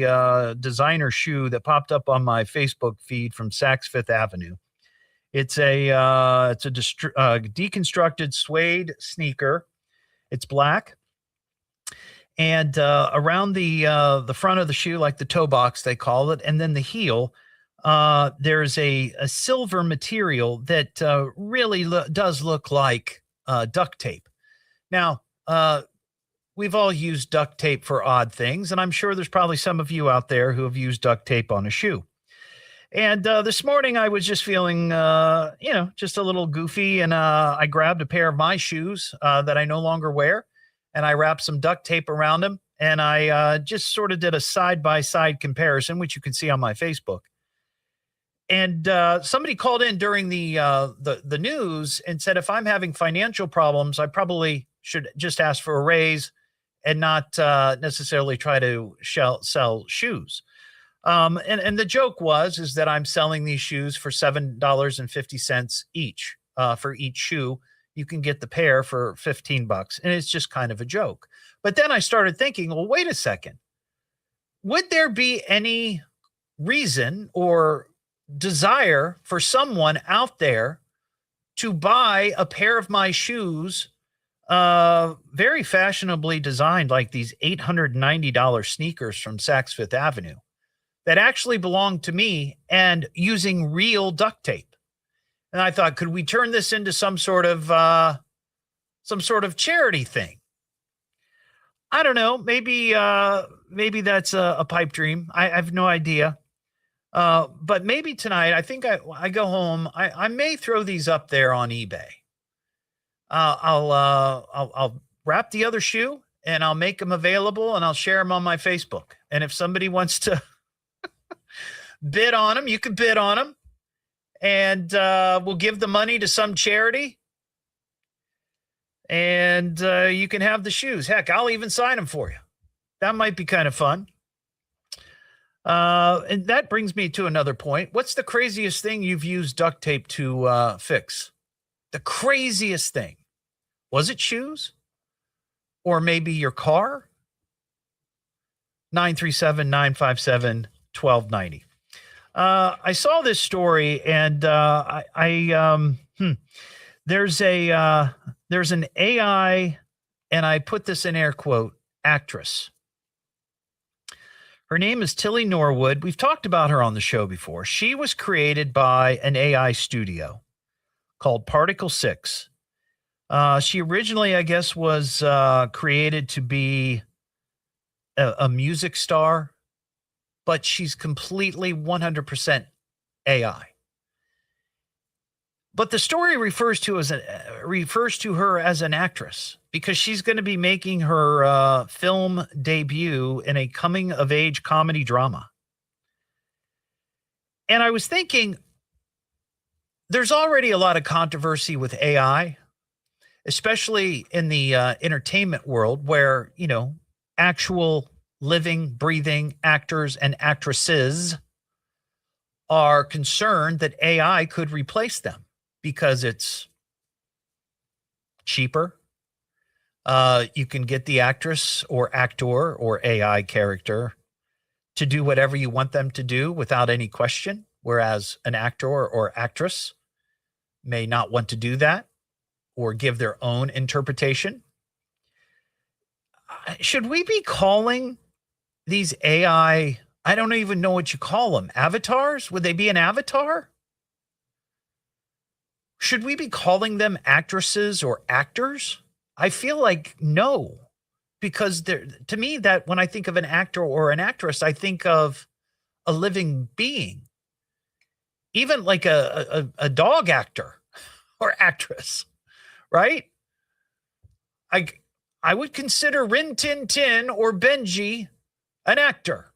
designer shoe that popped up on my Facebook feed from Saks Fifth Avenue. It's a deconstructed suede sneaker. It's black. And around the front of the shoe, like the toe box, they call it, and then the heel, there's a silver material that really does look like duct tape. Now, we've all used duct tape for odd things, and I'm sure there's probably some of you out there who have used duct tape on a shoe. And this morning I was just feeling, just a little goofy, and I grabbed a pair of my shoes that I no longer wear, and I wrapped some duct tape around them, and I just sort of did a side-by-side comparison, which you can see on my Facebook. And somebody called in during the news and said, if I'm having financial problems, I probably should just ask for a raise and not necessarily try to sell shoes. And the joke is that I'm selling these shoes for $7.50 each. For each shoe, you can get the pair for $15, and it's just kind of a joke. But then I started thinking, well, wait a second. Would there be any reason or desire for someone out there to buy a pair of my shoes, very fashionably designed, like these $890 sneakers from Saks Fifth Avenue, that actually belong to me, and using real duct tape? And I thought, could we turn this into some sort of charity thing? I don't know. Maybe that's a pipe dream. I have no idea. But maybe tonight, I think I go home. I may throw these up there on eBay. I'll wrap the other shoe, and I'll make them available, and I'll share them on my Facebook. And if somebody wants to bid on them, you can bid on them, and we'll give the money to some charity, and you can have the shoes. Heck, I'll even sign them for you. That might be kind of fun. And that brings me to another point. What's the craziest thing you've used duct tape to fix? The craziest thing. Was it shoes? Or maybe your car? 937-957-1290. I saw this story, and there's an AI, and I put this in air quote, actress. Her name is Tilly Norwood. We've talked about her on the show before. She was created by an AI studio called Particle 6. She originally, I guess, was created to be a music star, but she's completely 100% AI. But the story refers to her as an actress, because she's going to be making her film debut in a coming-of-age comedy drama. And I was thinking, there's already a lot of controversy with AI, especially in the entertainment world, where, actual living, breathing actors and actresses are concerned that AI could replace them because it's cheaper. You can get the actress or actor or AI character to do whatever you want them to do without any question, whereas an actor or actress may not want to do that or give their own interpretation. Should we be calling these AI, I don't even know what you call them. Avatars? Would they be an avatar? Should we be calling them actresses or actors? I feel like no, because to me, that when I think of an actor or an actress, I think of a living being, even like a dog actor or actress, right? I would consider Rin Tin Tin or Benji an actor.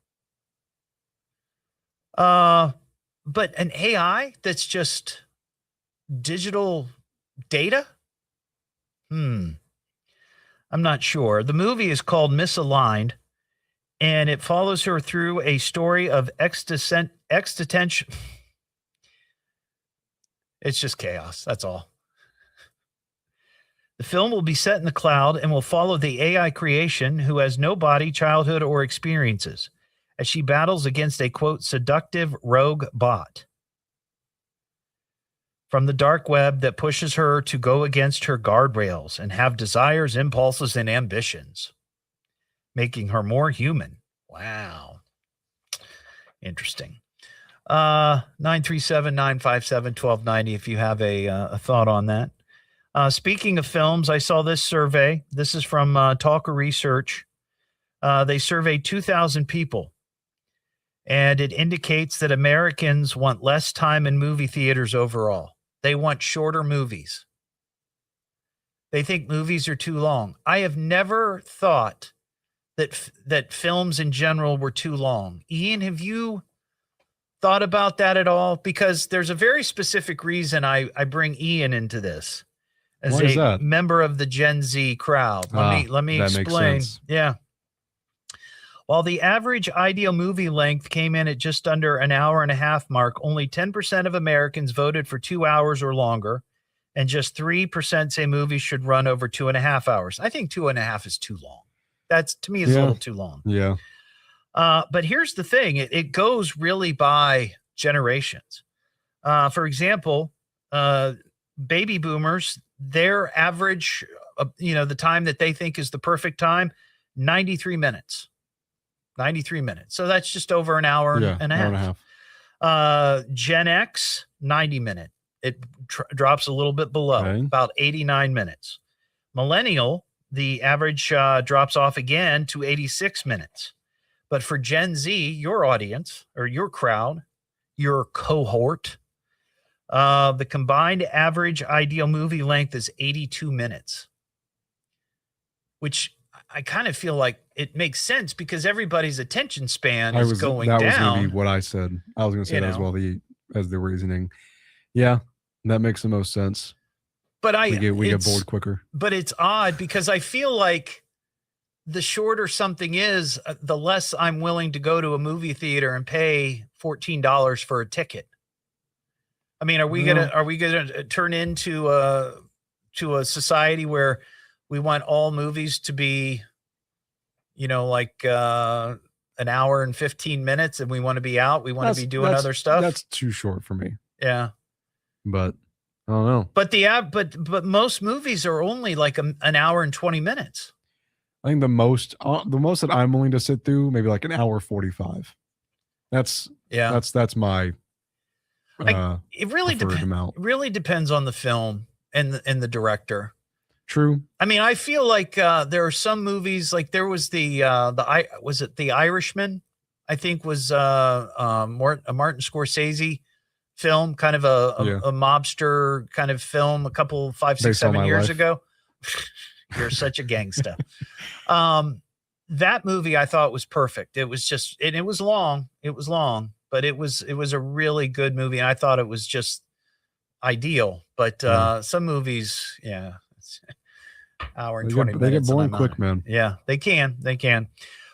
But an AI that's just digital data? I'm not sure. The movie is called Misaligned, and it follows her through a story of existential. It's just chaos. That's all. The film will be set in the cloud and will follow the AI creation who has no body, childhood, or experiences as she battles against a, quote, seductive rogue bot from the dark web that pushes her to go against her guardrails and have desires, impulses, and ambitions, making her more human. Wow. Interesting. 937-957-1290 if you have a thought on that. Speaking of films, I saw this survey. This is from Talker Research. They surveyed 2,000 people, and it indicates that Americans want less time in movie theaters overall. They want shorter movies. They think movies are too long. I have never thought that films in general were too long. Ian, have you thought about that at all? Because there's a very specific reason I bring Ian into this as a member of the Gen Z crowd. Let me explain. Yeah. While the average ideal movie length came in at just under an hour and a half mark, only 10% of Americans voted for 2 hours or longer, and just 3% say movies should run over 2.5 hours. I think 2.5 is too long. That's, to me, is a little too long. Yeah. But here's the thing. It goes really by generations. For example, baby boomers, their average, the time that they think is the perfect time, 93 minutes. 93 minutes. So that's just over an hour and a half. Gen X, 90 minutes. It drops a little bit below, about 89 minutes. Millennial, the average drops off again to 86 minutes. But for Gen Z, your audience or your crowd, your cohort, the combined average ideal movie length is 82 minutes, which I kind of feel like it makes sense because everybody's attention span is going down. That was going to be what I said. I was going to say that as well, as the reasoning. Yeah, that makes the most sense. But we get bored quicker. But it's odd because I feel like the shorter something is, the less I'm willing to go to a movie theater and pay $14 for a ticket. I mean, are we gonna turn into a society where we want all movies to be, like an hour and 15 minutes, and we want to be out. We want to be doing other stuff. That's too short for me. Yeah, but I don't know. But but most movies are only like an hour and 20 minutes. I think the most that I'm willing to sit through, maybe like an hour 45. That's my. It really depends on the film and the director. True. I mean, I feel like there are some movies, like there was The Irishman, I think was a Martin Scorsese film, kind of a mobster kind of film, a couple 5, 6, 7 years ago. You're such a gangsta. That movie I thought was perfect. It was just, and it was long, but it was a really good movie. And I thought it was just ideal, but some movies, hour and 20 minutes. They get boring quick, man. Yeah, they can.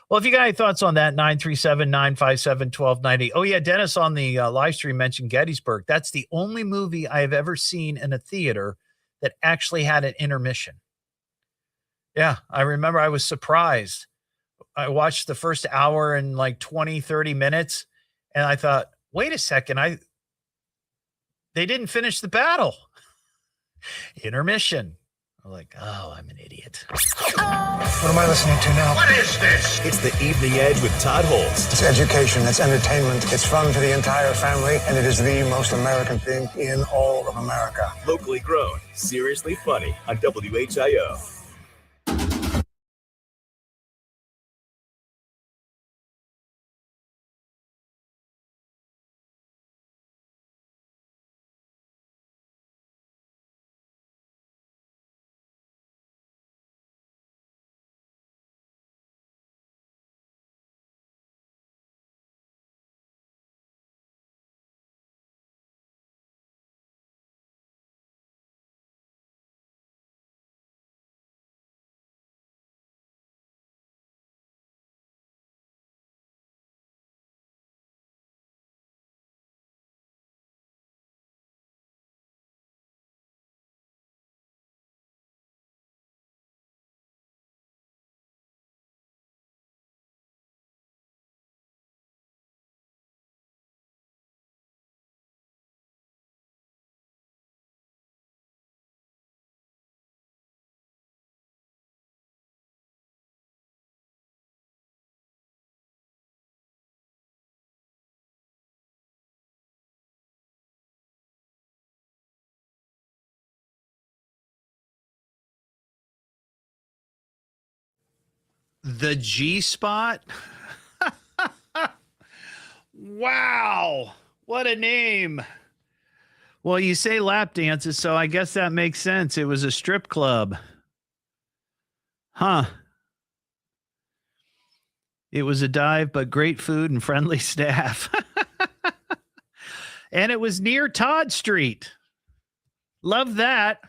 Well, if you got any thoughts on that, 937-957-1290. Oh yeah, Dennis on the live stream mentioned Gettysburg. That's the only movie I have ever seen in a theater that actually had an intermission. Yeah, I remember I was surprised. I watched the first hour and like 20, 30 minutes, and I thought, wait a second, they didn't finish the battle. Intermission. Like, oh, I'm an idiot. What am I listening to now? What is this? It's the Evening Edge with Todd Hollst. It's education, it's entertainment, it's fun for the entire family, and it is the most American thing in all of America. Locally grown, seriously funny on WHIO. The G spot? Wow. What a name. Well, you say lap dances, so I guess that makes sense. It was a strip club. Huh. It was a dive, but great food and friendly staff. And it was near Todd Street. Love that.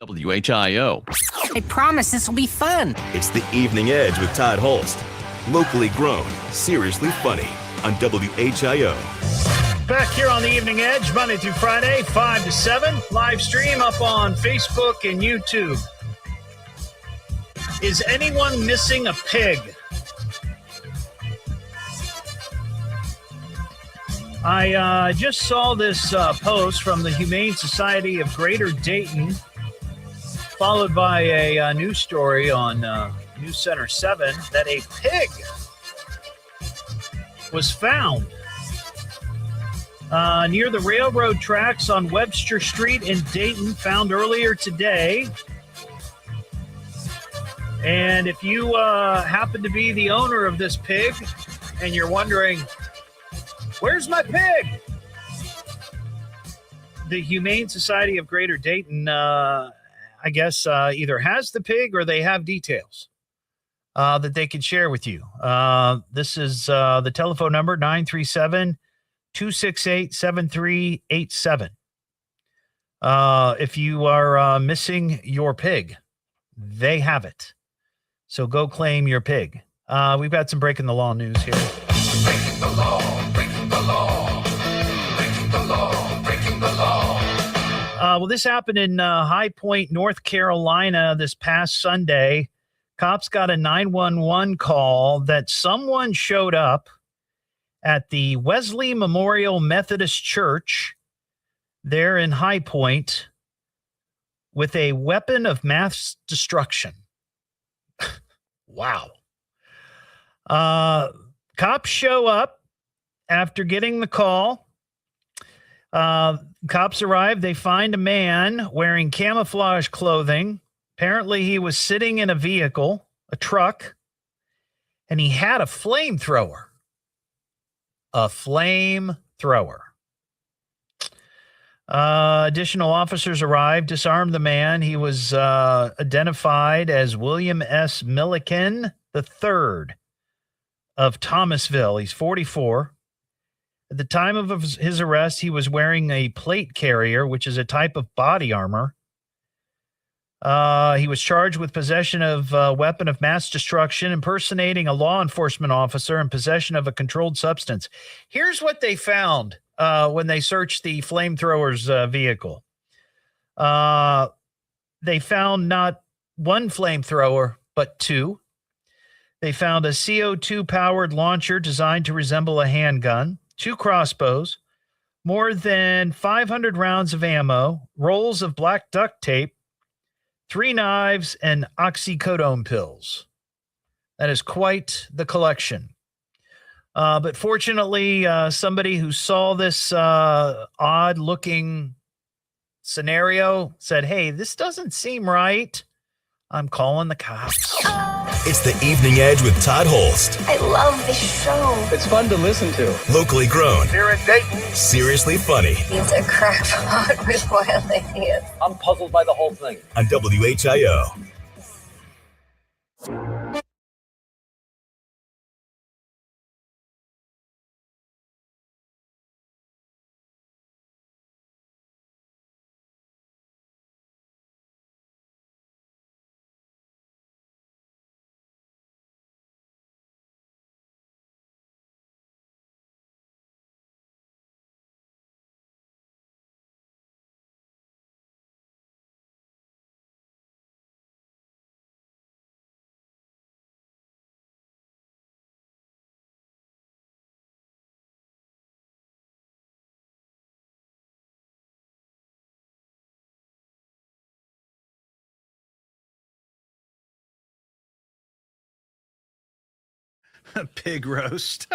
WHIO. I promise this will be fun. It's the Evening Edge with Todd Hollst. Locally grown, seriously funny on WHIO. Back here on the Evening Edge, Monday through Friday, 5 to 7. Live stream up on Facebook and YouTube. Is anyone missing a pig? I just saw this post from the Humane Society of Greater Dayton, followed by a news story on News Center 7 that a pig was found near the railroad tracks on Webster Street in Dayton, found earlier today. And if you happen to be the owner of this pig and you're wondering, where's my pig? The Humane Society of Greater Dayton, I guess, either has the pig or they have details that they can share with you. This is the telephone number, 937-268-7387. If you are missing your pig, they have it. So go claim your pig. We've got some breaking the law news here. Breaking the law, breaking the law, breaking the law, breaking the law. Well, this happened in High Point, North Carolina this past Sunday. Cops got a 911 call that someone showed up at the Wesley Memorial Methodist Church there in High Point with a weapon of mass destruction. Wow. Cops show up after getting the call. Cops arrive. They find a man wearing camouflage clothing. Apparently, he was sitting in a vehicle, a truck, and he had a flamethrower. A flamethrower. Additional officers arrived, disarmed the man. He was identified as William S. Milliken III of Thomasville. He's 44. At the time of his arrest, he was wearing a plate carrier, which is a type of body armor. He was charged with possession of a weapon of mass destruction, impersonating a law enforcement officer, and possession of a controlled substance. Here's what they found when they searched the flamethrower's vehicle. They found not one flamethrower, but two. They found a CO2-powered launcher designed to resemble a handgun, 2 crossbows, more than 500 rounds of ammo, rolls of black duct tape, 3 knives, and oxycodone pills. That is quite the collection. But fortunately, somebody who saw this odd-looking scenario said, hey, this doesn't seem right. I'm calling the cops. It's the Evening Edge with Todd Hollst. I love this show. It's fun to listen to. Locally grown, Here in Dayton. seriously funny He's a crackpot with wild ideas. I'm puzzled by the whole thing. on WHIO. Pig roast.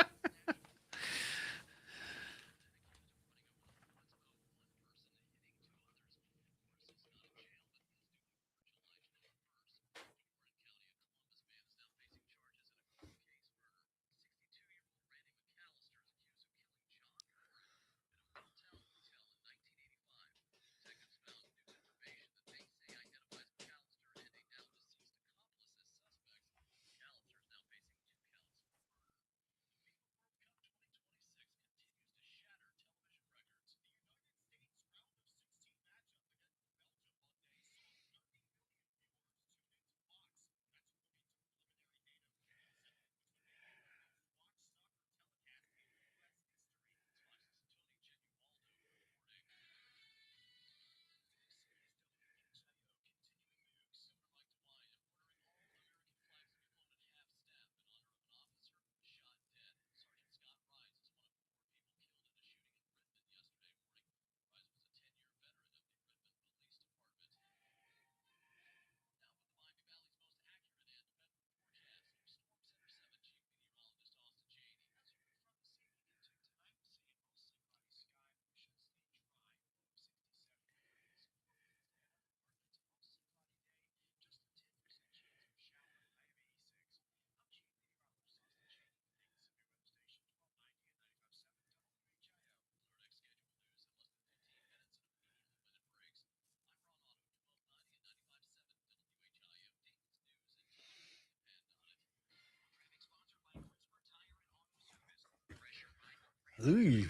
Ooh.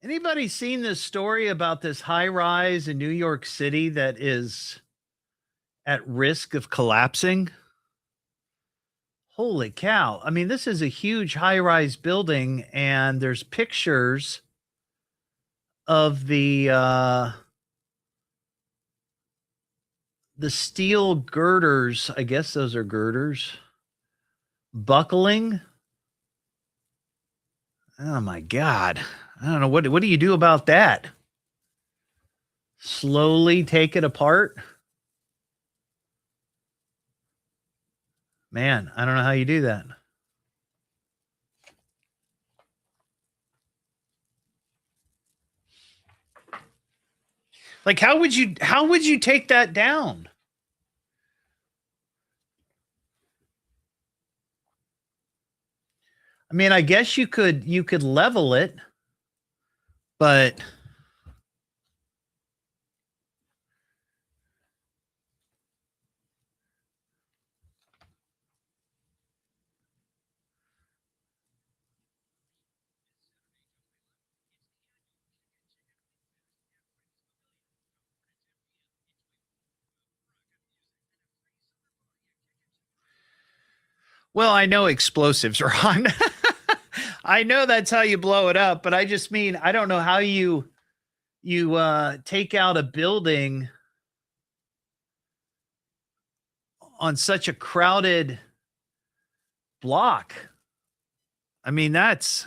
Anybody seen this story about this high rise in New York City that is at risk of collapsing? Holy cow. I mean, this is a huge high rise building, and there's pictures of the steel girders. I guess those are girders buckling. Oh my God. I don't know. What do you do about that? Slowly take it apart? Man, I don't know how you do that. Like, how would you take that down? I mean, I guess you could level it, but well, I know explosives are on. I know that's how you blow it up, but I just mean, I don't know how you take out a building on such a crowded block. I mean, that's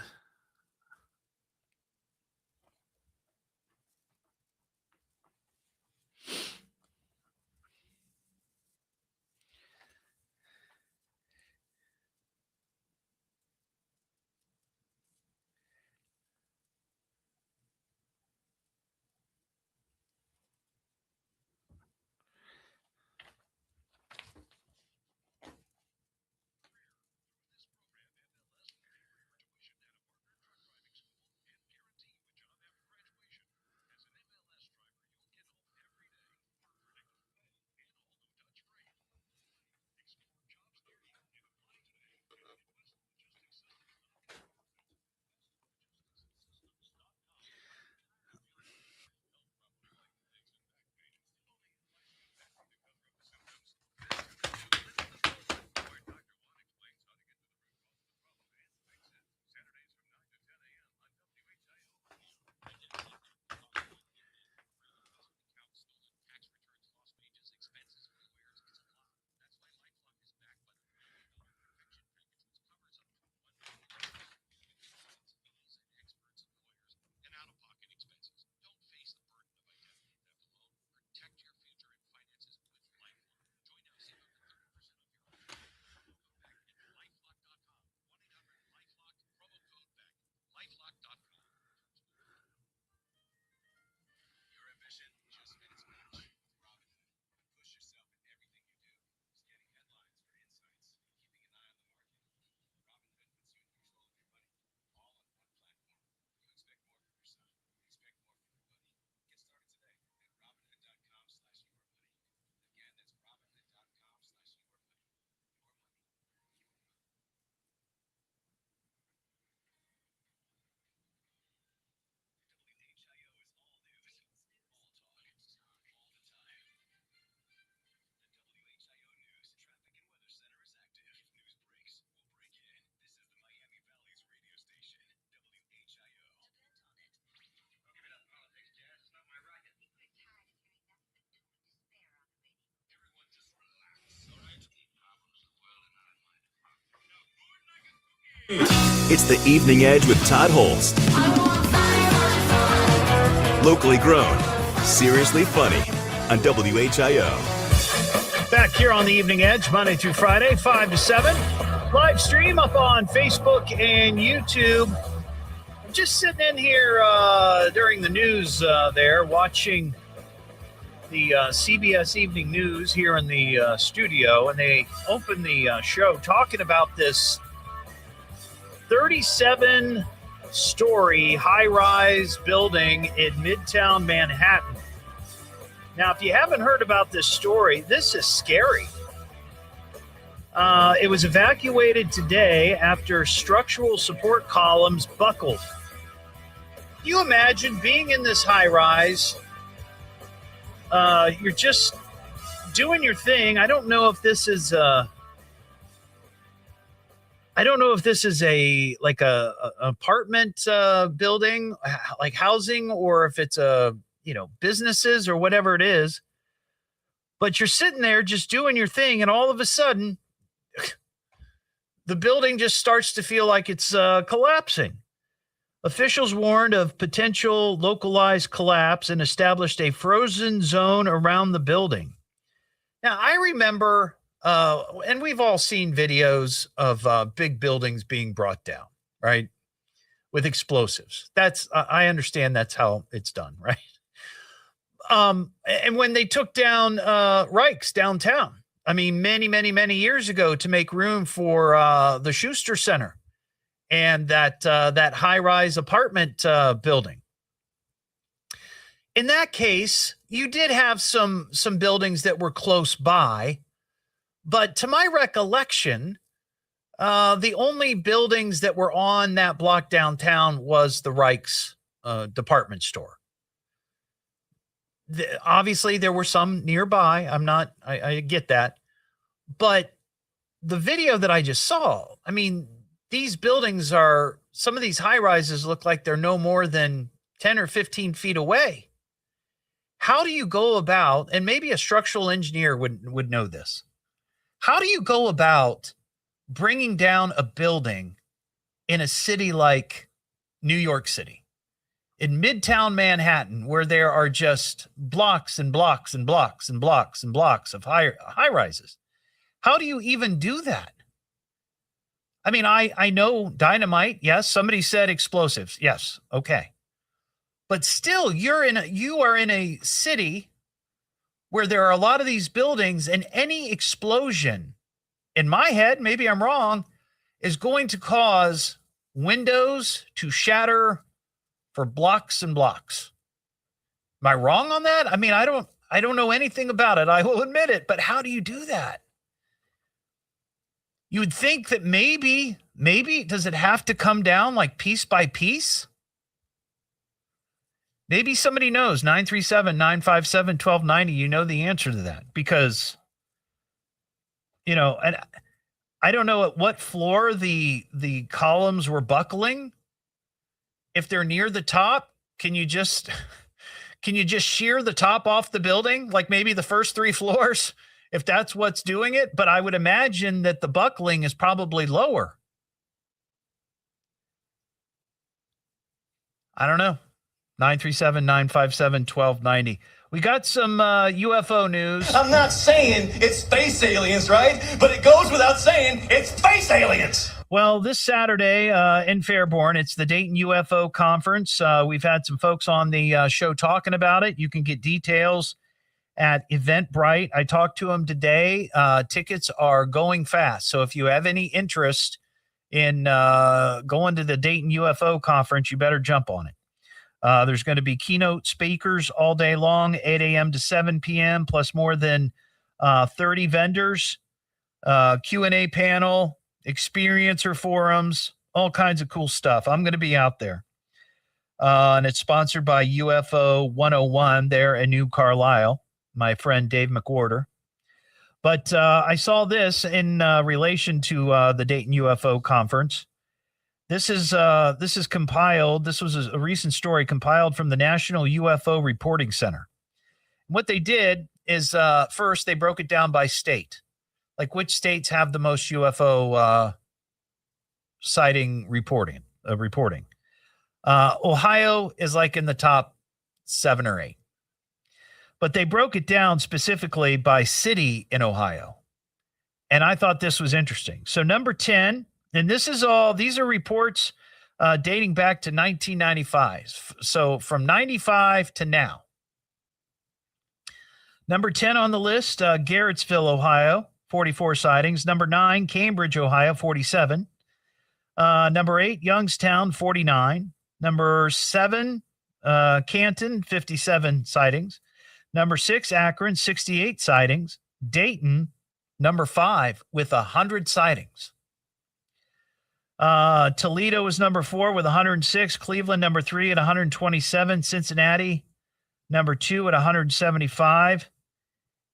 It's the Evening Edge with Todd Hollst. Locally grown, seriously funny on WHIO. back here on the Evening Edge, Monday through Friday, 5 to 7. Live stream up on Facebook and YouTube. I'm just sitting in here during the news there, watching the CBS Evening News here in the studio, and they opened the show talking about this 37-story high-rise building in Midtown Manhattan. Now, if you haven't heard about this story, this is scary. It was evacuated today after structural support columns buckled. Can you imagine being in this high-rise? You're just doing your thing. I don't know if this is a apartment building, like housing, or if it's businesses or whatever it is. But you're sitting there just doing your thing, and all of a sudden, the building just starts to feel like it's collapsing. Officials warned of potential localized collapse and established a frozen zone around the building. Now, I remember, and we've all seen videos of big buildings being brought down, right? With explosives. I understand that's how it's done, right? And when they took down Reich's downtown, I mean, many, many, many years ago, to make room for the Schuster Center and that high-rise apartment building. In that case, you did have some buildings that were close by, but to my recollection, the only buildings that were on that block downtown was the Reich's department store. Obviously, there were some nearby. I get that. But the video that I just saw, I mean, these buildings some of these high rises look like they're no more than 10 or 15 feet away. How do you go about, and maybe a structural engineer would know this, how do you go about bringing down a building in a city like New York City? In Midtown Manhattan, where there are just blocks and blocks and blocks and blocks and blocks of high rises. How do you even do that? I mean, I know dynamite. Yes. Somebody said explosives. Yes. Okay. But still, you are in a city where there are a lot of these buildings, and any explosion, in my head, maybe I'm wrong, is going to cause windows to shatter for blocks and blocks. Am I wrong on that? I mean, I don't know anything about it. I will admit it, but how do you do that? You would think that maybe does it have to come down like piece by piece? Maybe somebody knows. 937-957-1290. You know the answer to that, because, and I don't know at what floor the columns were buckling. If they're near the top, can you just shear the top off the building? Like maybe the first 3 floors, if that's what's doing it. But I would imagine that the buckling is probably lower. I don't know. 937-957-1290. We got some UFO news. I'm not saying it's space aliens, right? But it goes without saying it's space aliens. Well, this Saturday in Fairborn, it's the Dayton UFO conference. We've had some folks on the show talking about it. You can get details at Eventbrite. I talked to them today. Tickets are going fast. So if you have any interest in going to the Dayton UFO conference, you better jump on it. There's going to be keynote speakers all day long, 8 a.m. to 7 p.m., plus more than 30 vendors, Q&A panel, experiencer forums, all kinds of cool stuff. I'm going to be out there. And it's sponsored by UFO 101 there in New Carlisle, my friend Dave McWhorter. But I saw this in relation to the Dayton UFO conference. This is compiled. This was a recent story compiled from the National UFO Reporting Center. What they did is first they broke it down by state, like which states have the most UFO sighting reporting. Ohio is like in the top 7 or 8, but they broke it down specifically by city in Ohio, and I thought this was interesting. So number 10. And these are reports dating back to 1995. So from 95 to now. Number 10 on the list, Garrettsville, Ohio, 44 sightings. Number 9, Cambridge, Ohio, 47. Number 8, Youngstown, 49. Number 7, Canton, 57 sightings. Number 6, Akron, 68 sightings. Dayton, number 5, with 100 sightings. Toledo was number 4 with 106. Cleveland, number 3 at 127. Cincinnati, number 2 at 175.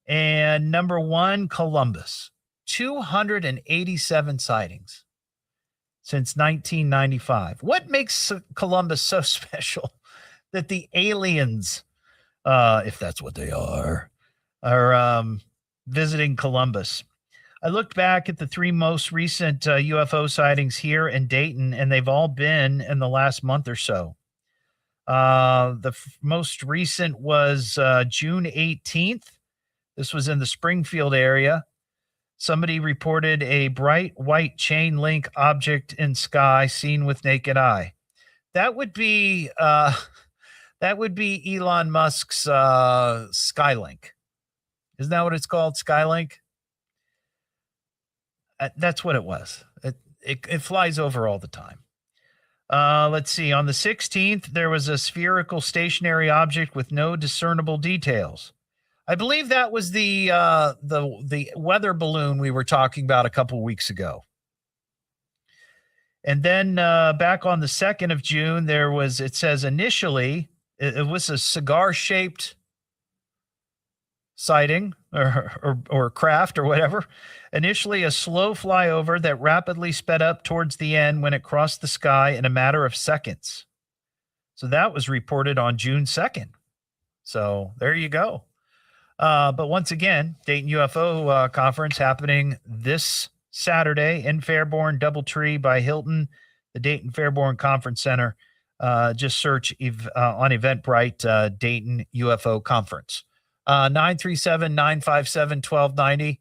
And number 1, Columbus, 287 sightings since 1995. What makes Columbus so special that the aliens, if that's what they are visiting Columbus? I looked back at the 3 most recent UFO sightings here in Dayton, and they've all been in the last month or so. The most recent was June 18th. This was in the Springfield area. Somebody reported a bright white chain link object in sky seen with naked eye. That would be Elon Musk's Skylink. Isn't that what it's called? Skylink? That's what it was. It flies over all the time. Let's see. On the 16th, there was a spherical stationary object with no discernible details. I believe that was the weather balloon we were talking about a couple weeks ago. And then back on the 2nd of June, it says initially it was a cigar-shaped sighting or craft or whatever. Initially a slow flyover that rapidly sped up towards the end when it crossed the sky in a matter of seconds. So that was reported on June 2nd. So there you go. But once again, Dayton UFO conference happening this Saturday in Fairborn, Doubletree by Hilton, the Dayton Fairborn Conference Center. Just search on Eventbrite Dayton UFO Conference. 937-957-1290.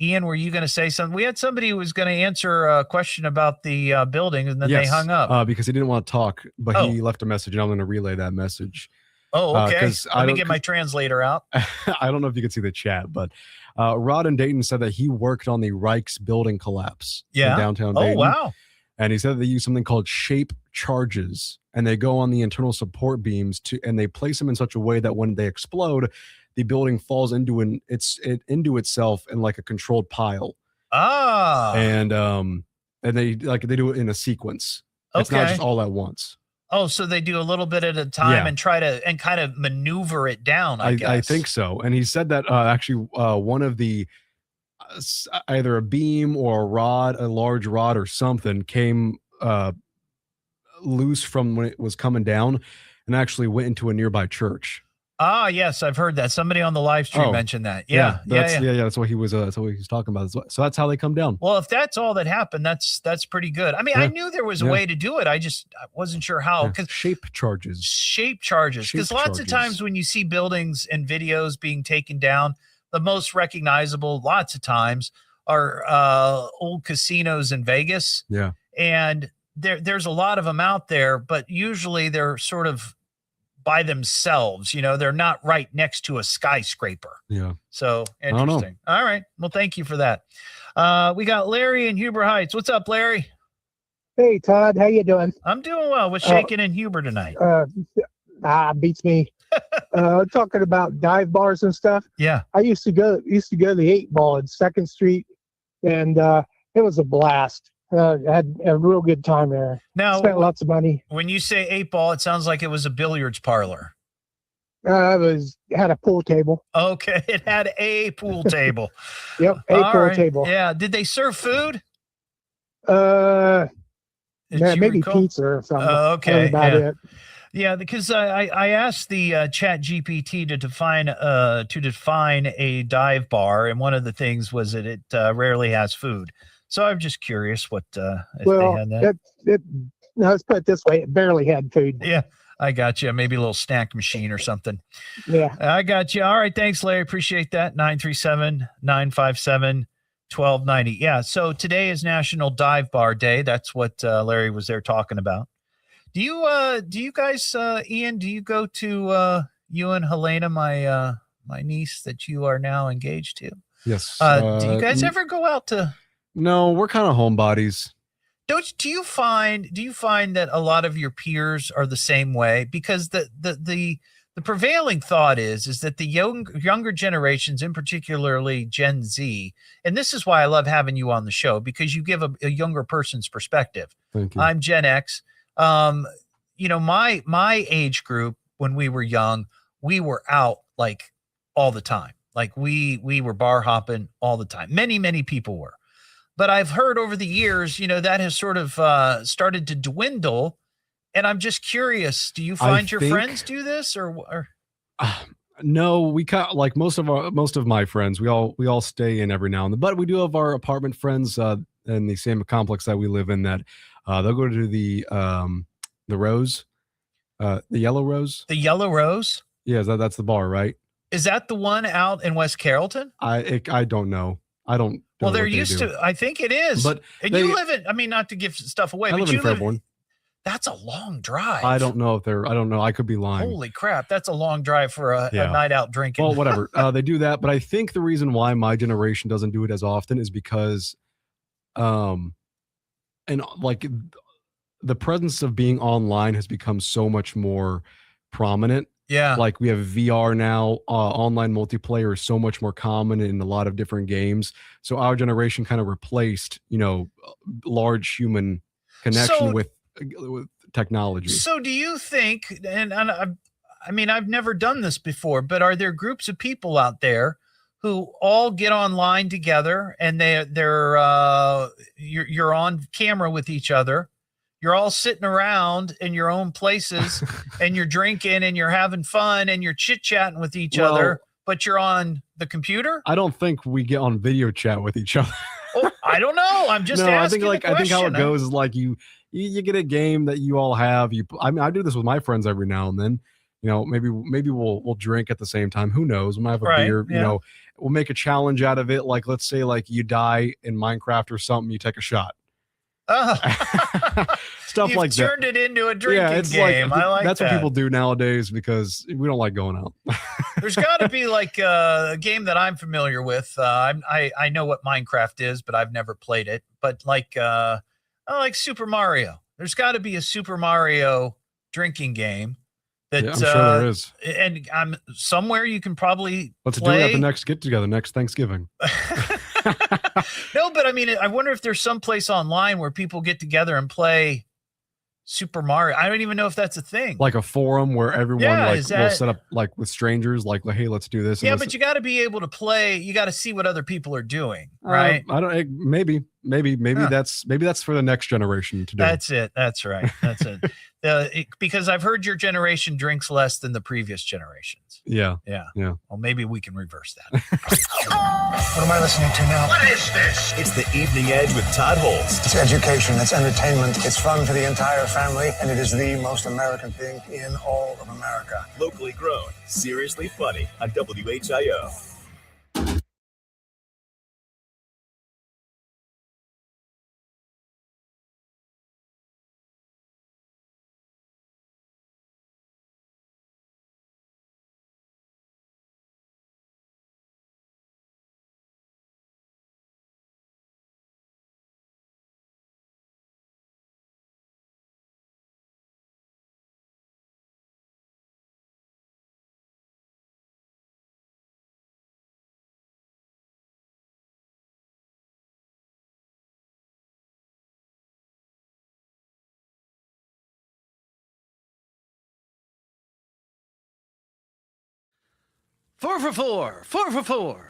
Ian, were you going to say something? We had somebody who was going to answer a question about the building, and then they hung up. Because he didn't want to talk, but he left a message, and I'm going to relay that message. Oh, okay. Let me get my translator out. I don't know if you can see the chat, but Rod in Dayton said that he worked on the Reich's building collapse in downtown Dayton. Oh, wow. And he said that they use something called shape charges, and they go on the internal support beams and they place them in such a way that when they explode, the building falls into itself in like a controlled pile. And they do it in a sequence. It's not just all at once. Oh, so they do a little bit at a time and try to kind of maneuver it down, I guess. I think so. And he said that actually one of the either a beam or a large rod or something came loose from when it was coming down and actually went into a nearby church. Ah, yes, I've heard that. Somebody on the live stream mentioned that. Yeah. That's what he was. That's what he was talking about. So that's how they come down. Well, if that's all that happened, that's pretty good. I mean, I knew there was a way to do it. I wasn't sure how. Because shape charges. Because lots of times when you see buildings and videos being taken down, the most recognizable, lots of times, are old casinos in Vegas. Yeah, and there's a lot of them out there, but usually they're sort of by themselves, they're not right next to a skyscraper. Yeah. So interesting. All right. Well, thank you for that. We got Larry in Huber Heights. What's up, Larry? Hey, Todd. How you doing? I'm doing well. What's shaking in Huber tonight? Beats me. Talking about dive bars and stuff. Yeah. I used to go to the 8 Ball in 2nd Street, and it was a blast. Had a real good time there. Now, spent lots of money. When you say 8 Ball, it sounds like it was a billiards parlor. It had a pool table. Okay, it had a pool table. Yep, pool table. Yeah. Did they serve food? Maybe pizza or something. Okay. That's about it. Yeah, because I asked the Chat GPT to define a dive bar, and one of the things was that it rarely has food. So I'm just curious what if they had that. Let's put it this way: it barely had food. Yeah, I got you. Maybe a little snack machine or something. Yeah, I got you. All right, thanks, Larry. Appreciate that. 937-957-1290. Yeah. So today is National Dive Bar Day. That's what Larry was there talking about. Do you guys, Ian? Do you go to you and Helena, my my niece that you are now engaged to. Yes. Do you guys ever go out to? No, we're kind of homebodies. Do you find that a lot of your peers are the same way? Because the prevailing thought is that the younger generations, in particularly Gen Z, and this is why I love having you on the show, because you give a younger person's perspective. Thank you. I'm Gen X. My age group, when we were young, we were out like all the time. Like we were bar hopping all the time. Many people were. But I've heard over the years, that has sort of started to dwindle. And I'm just curious, do you find your friends do this or? No, we like most of my friends, we all stay in every now and then, but we do have our apartment friends in the same complex that we live in that they'll go to the Rose, the Yellow Rose. The Yellow Rose? Yeah, that's the bar, right? Is that the one out in West Carrollton? I don't know. I don't. Well, they're used to. I think it is. But you live in. I mean, not to give stuff away, I live in Fairborn. That's a long drive. I don't know. I could be lying. Holy crap, that's a long drive for a night out drinking. Well, whatever. They do that, but I think the reason why my generation doesn't do it as often is because, and like the presence of being online has become so much more prominent. Yeah. Like we have VR now, online multiplayer is so much more common in a lot of different games. So our generation kind of replaced, large human connection with technology. So do you think, and I've never done this before, but are there groups of people out there who all get online together and you're on camera with each other? You're all sitting around in your own places and you're drinking and you're having fun and you're chit-chatting with each other, but you're on the computer? I don't think we get on video chat with each other. Oh, I don't know. I'm just asking I think how it goes is like you get a game that you all have. I do this with my friends every now and then. Maybe we'll drink at the same time. Who knows? We might have a beer. Yeah. We'll make a challenge out of it. Like let's say like you die in Minecraft or something, you take a shot. Stuff You've like that. Turned it into a drinking game. Like, I like that's that. what people do nowadays because we don't like going out. There's got to be like a game that I'm familiar with. I know what Minecraft is, but I've never played it. But like Super Mario. There's got to be a Super Mario drinking game. That, I'm sure there is. And I'm somewhere you can probably Let's play. do it at the next get together, next Thanksgiving. No, but I mean, I wonder if there's some place online where people get together and play Super Mario. I don't even know if that's a thing. Like a forum where everyone will set up like with strangers, like, hey, let's do this. Yeah, but you got to be able to play. You got to see what other people are doing, right? I don't. Maybe that's for the next generation to do. That's it. That's right. That's it. Because I've heard your generation drinks less than the previous generations. Yeah. Well, maybe we can reverse that. What am I listening to now? What is this? It's the Evening Edge with Todd Hollst. It's education, it's entertainment, it's fun for the entire family, and it is the most American thing in all of America. Locally grown, seriously funny on WHIO. Four for four.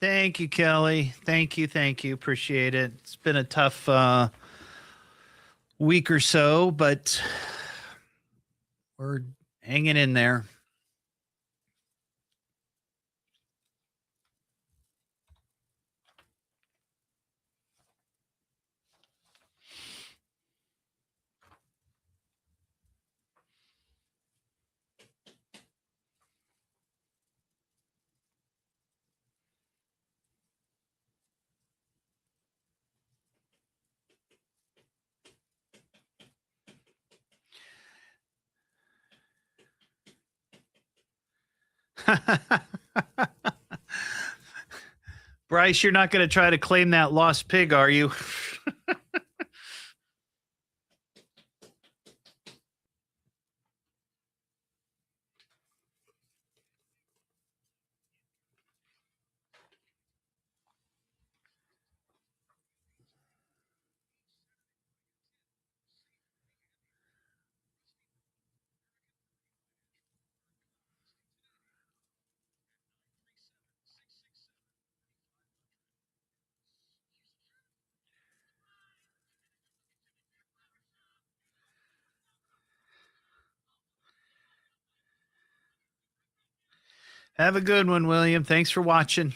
Thank you, Kelly. Thank you. Appreciate it. It's been a tough week or so, but we're hanging in there. Bryce, you're not going to try to claim that lost pig, are you? Have a good one, William. Thanks for watching.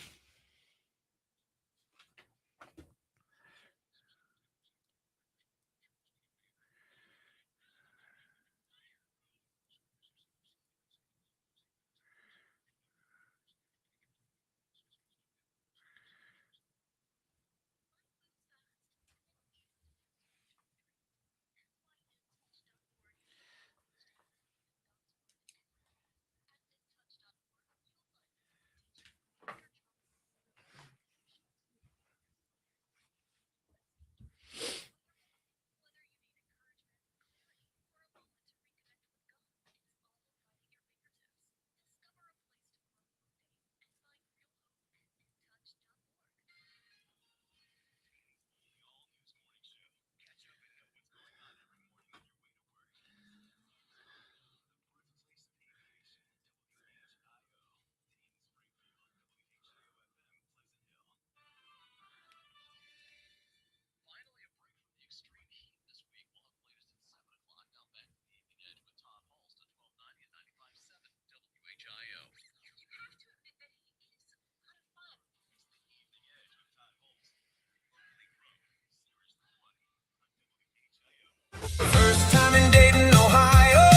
First time in Dayton, Ohio,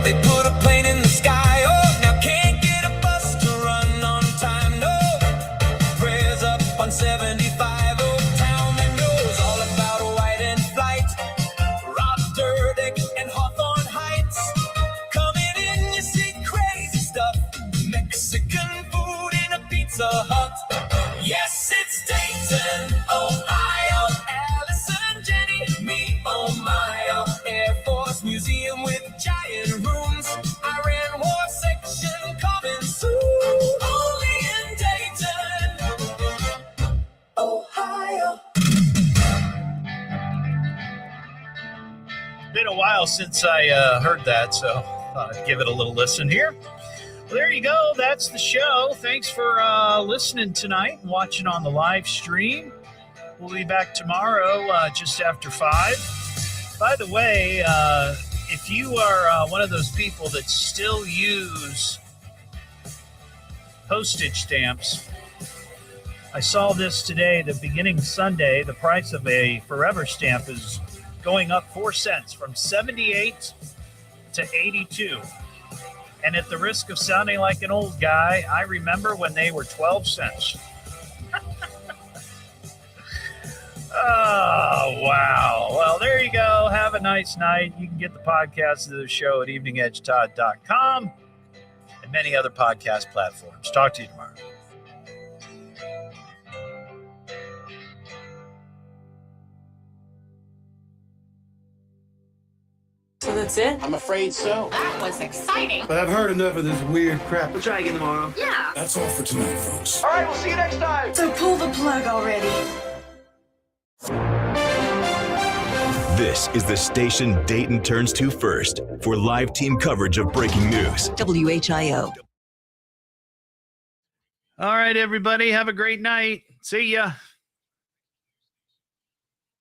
they put a plane in the sky. Oh, now can't get a bus to run on time. No, prayers up on 75. Oh, town that knows all about white and flight. Rob Dyrdek and Hawthorne Heights. Coming in, you see crazy stuff. Mexican food in a Pizza Hut. Yes, it's Dayton, Ohio. Allison, Jenny, me, oh my, Air Force Museum with giant rooms. Iran War section coming soon. Only in Dayton, Ohio. Been a while since I heard that, so thought I'd give it a little listen here. Well, there you go. That's the show. Thanks for listening tonight and watching on the live stream. We'll be back tomorrow just after 5. By the way, if you are one of those people that still use postage stamps, I saw this today, the beginning Sunday, the price of a Forever stamp is going up 4 cents from 78 to 82. And at the risk of sounding like an old guy, I remember when they were 12 cents. Oh, wow. Well, there you go. Have a nice night. You can get the podcast of the show at eveningedgetodd.com and many other podcast platforms. Talk to you tomorrow. So that's it? I'm afraid so. That was exciting. But I've heard enough of this weird crap. We'll try again tomorrow. Yeah. That's all for tonight, folks. All right, we'll see you next time. So pull the plug already. This is the station Dayton turns to first for live team coverage of breaking news. WHIO. All right, everybody. Have a great night. See ya.